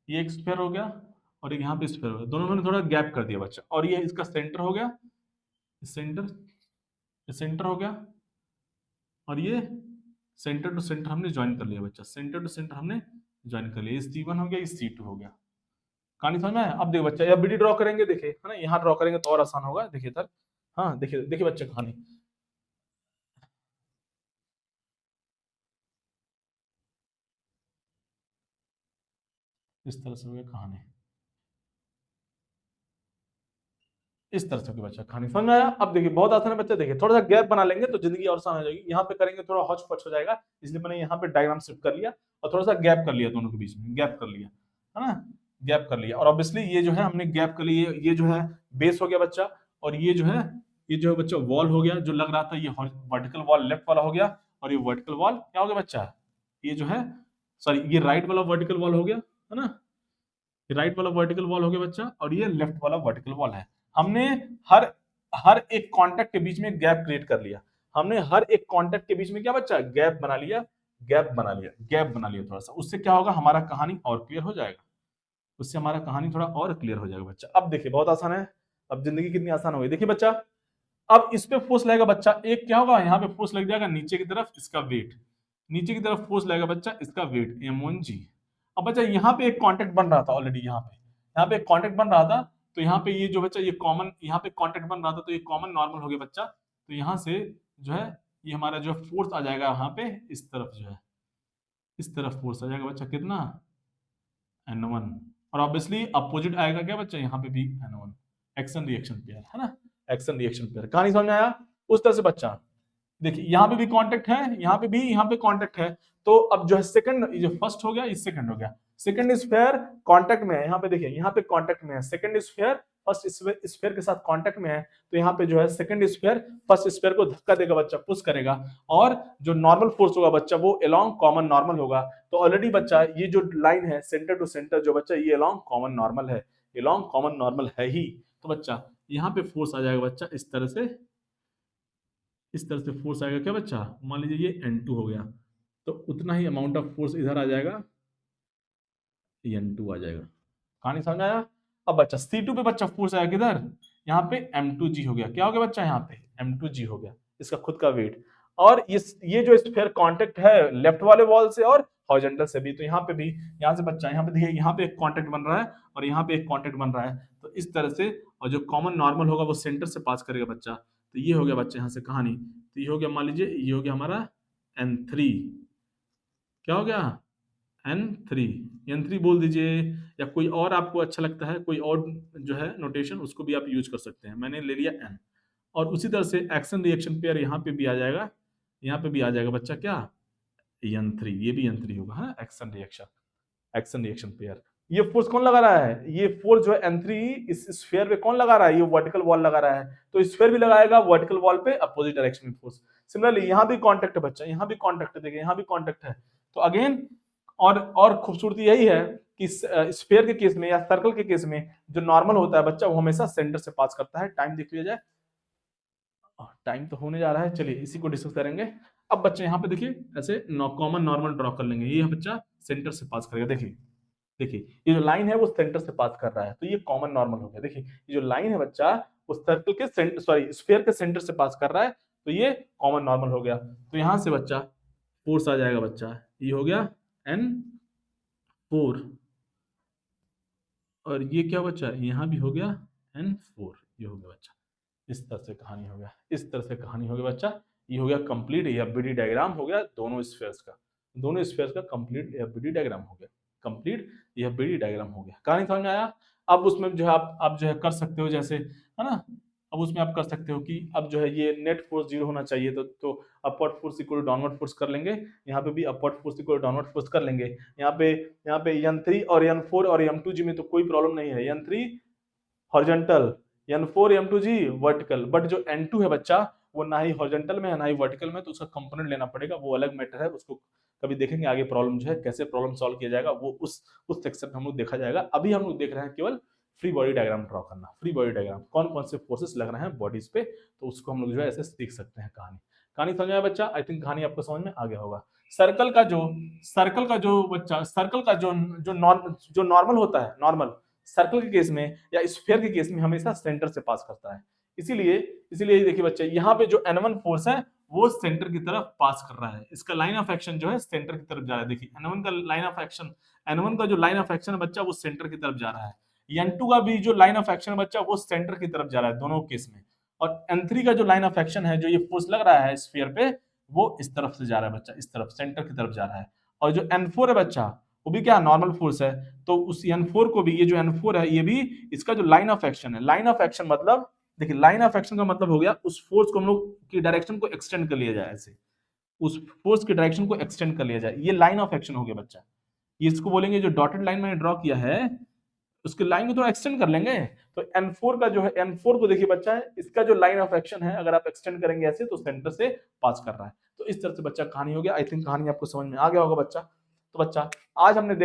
ये एक स्फीयर हो गया, और एक यहाँ पे स्फीयर हो गया, दोनों में थोड़ा गैप कर दिया बच्चा, और ये इसका सेंटर हो गया, सेंटर, सेंटर हो गया, और ये सेंटर टू सेंटर हमने ज्वाइन कर लिया बच्चा, सेंटर टू सेंटर हमने ज्वाइन कर लिया। ये C1 हो गया, ये C2 हो गया। कहानी समझ में आया? अब देखिए बच्चा, अब ड्रॉ करेंगे, देखिए है ना, यहाँ ड्रॉ करेंगे तो और आसान होगा। देखिए इधर, हाँ देखिए देखिए बच्चा कहानी इस तरह से हो गया कहानी, इस तरह से होगी बच्चा कहानी, समझ में आया? अब देखिए बहुत आसान है बच्चा, देखिए थोड़ा सा गैप बना लेंगे तो जिंदगी और आसान हो जाएगी। यहाँ पे करेंगे थोड़ा हौच पौच हो जाएगा, इसलिए मैंने यहाँ पे डायग्राम शिफ्ट कर लिया और थोड़ा सा गैप कर लिया, दोनों के बीच में गैप कर लिया, है ना, गैप कर लिया। और ऑब्वियसली ये जो है हमने गैप कर लिया, ये जो है बेस हो गया बच्चा, और ये जो है, ये जो है बच्चा वॉल हो गया, जो लग रहा था ये वर्टिकल वॉल लेफ्ट वाला हो गया, और ये वर्टिकल वॉल क्या हो गया बच्चा, ये जो है, सॉरी ये राइट वाला वर्टिकल वॉल हो गया, है ना, राइट वाला वर्टिकल वॉल हो गया बच्चा, और ये लेफ्ट वाला वर्टिकल वॉल है। हमने हर हर एक कांटेक्ट के बीच में गैप क्रिएट कर लिया, हमने हर एक कांटेक्ट के बीच में क्या बच्चा, गैप बना लिया, गैप बना लिया, गैप बना लिया थोड़ा सा। उससे क्या होगा, हमारा कहानी और क्लियर हो जाएगा, उससे हमारा कहानी थोड़ा और क्लियर हो जाएगा बच्चा। अब देखिए बहुत आसान है, अब जिंदगी कितनी आसान हो गई। देखिए बच्चा, अब इस पे फोर्स लगेगा बच्चा, एक क्या होगा, यहाँ पे फोर्स लग जाएगा नीचे की तरफ, इसका वेट, नीचे की तरफ फोर्स लगेगा बच्चा, इसका वेट m1g। अब बच्चा यहाँ पे एक कांटेक्ट बन रहा था ऑलरेडी, यहाँ पे एक कांटेक्ट बन रहा था, तो यहाँ पे ये जो बच्चा ये कॉमन, यहाँ पे कांटेक्ट बन रहा था, तो ये कॉमन नॉर्मल हो गया बच्चा। तो यहाँ से जो है ये हमारा जो फोर्स आ जाएगा यहाँ पे, इस तरफ जो है, इस तरफ फोर्स आ जाएगा बच्चा, कितना, n1। और ऑब्वियसली अपोजिट आएगा क्या बच्चा, यहाँ पे भी n1, एक्शन रिएक्शन पेयर, है ना, एक्शन रिएक्शन पेयर। कहानी समझ में आया? उस तरह से बच्चा देखिए यहाँ पे भी कांटेक्ट है, यहाँ पे भी, यहाँ पे कांटेक्ट है, तो अब जो है सेकंड, ये फर्स्ट हो गया, ये सेकंड हो गया, सेकंड स्फीयर कांटेक्ट में है, यहाँ पे देखिए, यहाँ पे कांटेक्ट में है, सेकंड स्फीयर फर्स्ट स्फीयर के साथ कांटेक्ट में है, तो यहाँ पे जो है सेकंड स्फीयर फर्स्ट स्फीयर को धक्का देगा बच्चा, पुश करेगा, और जो नॉर्मल फोर्स होगा बच्चा वो अलोंग कॉमन नॉर्मल होगा। तो ऑलरेडी बच्चा ये जो लाइन है सेंटर टू सेंटर जो बच्चा, ये अलोंग कॉमन नॉर्मल है, अलोंग कॉमन नॉर्मल है ही। तो बच्चा यहाँ पे फोर्स आ जाएगा बच्चा इस तरह से, इस तरह से फोर्स आएगा क्या बच्चा, मान लीजिए ये n2 हो गया, तो उतना ही अमाउंट ऑफ फोर्स इधर आ जाएगा, n2 आ जाएगा। कहानी समझ में आया? अब बच्चा C2 पे बच्चा फोर्स आया किधर, यहाँ पे m2g हो गया, क्या हो गया बच्चा, यहाँ पे m2g हो गया, इसका खुद का वेट। और ये जो स्फीयर कांटेक्ट है लेफ्ट वाले वॉल से और हॉरिजॉन्टल से भी, तो यहाँ पे भी, यहाँ से बच्चा, यहाँ पे देखिए, यहाँ पे एक कांटेक्ट बन रहा है और यहाँ पे एक कांटेक्ट बन रहा है, तो इस तरह से, और जो कॉमन नॉर्मल होगा वो सेंटर से पास करेगा बच्चा। तो ये हो गया बच्चा यहाँ से कहानी, तो ये हो गया, मान लीजिए ये हो गया हमारा n3, क्या हो गया, n3, n3 बोल दीजिए, या कोई और आपको अच्छा लगता है, कोई और जो है नोटेशन उसको भी आप यूज कर सकते हैं, मैंने ले लिया n। और उसी तरह से एक्शन रिएक्शन पेयर यहाँ पे भी आ जाएगा, यहाँ पे भी आ जाएगा बच्चा क्या, n3, ये भी n3 होगा, है action reaction, action reaction pair. ये फोर्स कौन लगा रहा है, ये फोर्स जो है n3 इस स्फीयर पे कौन लगा रहा है, ये वर्टिकल वॉल लगा रहा है, तो स्फीयर भी लगाएगा वर्टिकल वॉल पे अपोजिट डायरेक्शन में फोर्स। सिमिलरली यहाँ भी कांटेक्ट है बच्चा, यहाँ भी कांटेक्ट है, देखिए यहाँ भी कांटेक्ट है। तो अगेन और खूबसूरती यही है कि स्फीयर के केस में या सर्कल के केस में जो नॉर्मल होता है बच्चा वो हमेशा सेंटर से पास करता है। टाइम देख लिया जाए, टाइम तो होने जा रहा है, चलिए इसी को डिस्कस करेंगे। अब बच्चे यहाँ पे देखिए ऐसे कॉमन नॉर्मल ड्रॉ कर लेंगे, ये बच्चा सेंटर से पास करेगा, देखिए देखिए ये जो लाइन है वो सेंटर से पास कर रहा है, तो ये कॉमन नॉर्मल हो गया। देखिए ये जो लाइन है बच्चा वो सर्कल के सेंटर, सॉरी स्फीयर के सेंटर से पास कर रहा है, तो ये कॉमन नॉर्मल हो गया। तो यहाँ से बच्चा फोर्स आ जाएगा बच्चा, ये हो गया n4, और ये क्या बच्चा, यहाँ भी हो गया n4, ये हो गया बच्चा, इस तरह से कहानी हो गया, इस तरह से कहानी हो गया बच्चा। ये हो गया कंप्लीट एफबीडी डायग्राम हो गया दोनों स्फीयर्स का, दोनों स्फीयर्स का कंप्लीट एफबीडी डायग्राम हो गया, कंप्लीट एफबीडी डायग्राम हो गया। कहानी समझ में आया? अब उसमें जो है आप जो है कर सकते हो, जैसे है ना, अब उसमें आप कर सकते हो कि अब जो है ये नेट फोर्स 0 होना चाहिए, तो upward force equal to downward force कर लेंगे, यहाँ पे भी upward force equal to downward force कर लेंगे। यहाँ पे n3 और n4 और m2g में तो कोई प्रॉब्लम नहीं है, n3 horizontal, n4 m2g vertical, but जो n2 है बच्चा वो ना ही हॉरिजॉन्टल में है ना ही वर्टिकल में, तो उसका कंपोनेंट लेना पड़ेगा, वो अलग मैटर है, उसको कभी देखेंगे आगे प्रॉब्लम जो है कैसे प्रॉब्लम सॉल्व किया जाएगा, वो उस सेक्शन में हम लोग देखा जाएगा। अभी हम लोग देख रहे हैं केवल फ्री बॉडी डायग्राम ड्रॉ करना, फ्री बॉडी डायग्राम कौन कौन से फोर्सेस लग रहे हैं बॉडीज पे, तो उसको हम लोग जो है ऐसे सीख सकते हैं। कहानी समझ में आया बच्चा? आई थिंक कहानी आपको समझ में आ गया होगा। सर्कल का जो बच्चा, सर्कल का जो नॉर्मल होता है, नॉर्मल सर्कल के केस में या स्फीयर के केस में हमेशा सेंटर से पास करता है, इसीलिए देखिए बच्चे यहाँ पे जो n1 फोर्स है वो सेंटर की तरफ पास कर रहा है, इसका लाइन ऑफ एक्शन जो है सेंटर की तरफ जा रहा है। देखिए n1 का लाइन ऑफ एक्शन, n1 का जो लाइन ऑफ एक्शन है बच्चा वो सेंटर की तरफ जा रहा है, N2 का भी जो लाइन ऑफ एक्शन है बच्चा वो सेंटर की तरफ जा रहा है दोनों केस में, और N3 का जो लाइन ऑफ एक्शन है, जो ये फोर्स लग रहा है स्फीयर पे, वो इस तरफ से जा रहा है बच्चा, इस तरफ सेंटर की तरफ जा रहा है। और जो N4 है बच्चा, वो भी क्या नॉर्मल फोर्स है, तो उस N4 को भी, ये जो N4 है ये भी इसका जो लाइन ऑफ एक्शन है, लाइन ऑफ एक्शन मतलब देखिए, लाइन ऑफ एक्शन का मतलब हो गया उस फोर्स को हम लोग की डायरेक्शन को एक्सटेंड कर लिया जाए, ऐसे उस फोर्स की डायरेक्शन को एक्सटेंड कर लिया जाए, ये लाइन ऑफ एक्शन हो गया बच्चा। ये इसको बोलेंगे, जो डॉटेड लाइन मैंने ड्रॉ किया है उसके लाइन को थोड़ा एक्सटेंड कर लेंगे, तो N4 का जो है, N4 को देखिए बच्चा, इसका जो लाइन ऑफ एक्शन है अगर आप एक्सटेंड करेंगे ऐसे तो सेंटर से पास कर रहा है। तो इस तरह से बच्चा कहानी हो गया। आई थिंक कहानी आपको समझ में आ गया होगा बच्चा। तो बच्चा आज हमने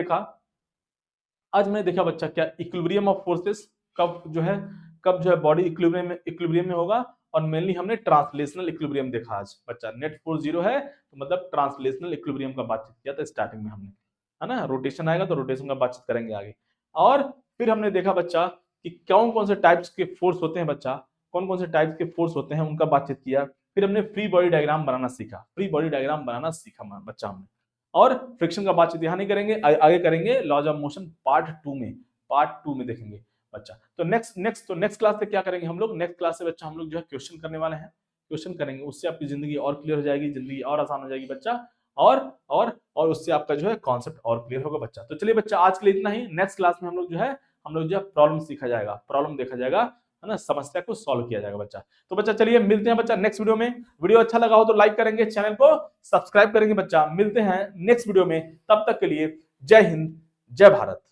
देखा बच्चा क्या इक्विलिब्रियम ऑफ फोर्सेस कब जो है बॉडी इक्विलिब्रियम में होगा, और मेनली हमने ट्रांसलेशनल इक्विलिब्रियम देखा आज बच्चा। नेट फोर्स 0 है तो मतलब ट्रांसलेशनल इक्विलिब्रियम का बातचीत किया था स्टार्टिंग में हमने, है ना। रोटेशन आएगा तो रोटेशन का बातचीत करेंगे आगे। और फिर हमने देखा बच्चा कि कौन कौन से टाइप्स के फोर्स होते हैं बच्चा, कौन कौन से टाइप्स के फोर्स होते हैं उनका बातचीत किया। फिर हमने फ्री बॉडी डायग्राम बनाना सीखा, बच्चा हमने। और फ्रिक्शन का बातचीत यहाँ नहीं करेंगे, आगे करेंगे laws of motion part two में देखेंगे बच्चा। तो नेक्स्ट क्लास से क्या करेंगे हम लोग, नेक्स्ट क्लास से बच्चा हम लोग जो है क्वेश्चन करने वाले हैं, क्वेश्चन करेंगे, उससे आपकी जिंदगी और क्लियर हो जाएगी, जिंदगी और आसान हो जाएगी बच्चा, और उससे आपका जो है कॉन्सेप्ट और क्लियर होगा बच्चा। तो चलिए बच्चा आज के लिए इतना ही। नेक्स्ट क्लास में हम लोग जो है प्रॉब्लम सीखा जाएगा, प्रॉब्लम देखा जाएगा, है ना, समस्या को सॉल्व किया जाएगा बच्चा। तो बच्चा चलिए मिलते हैं बच्चा नेक्स्ट वीडियो में। वीडियो अच्छा लगा हो तो लाइक करेंगे, चैनल को सब्सक्राइब करेंगे बच्चा। मिलते हैं नेक्स्ट वीडियो में, तब तक के लिए जय हिंद, जय भारत।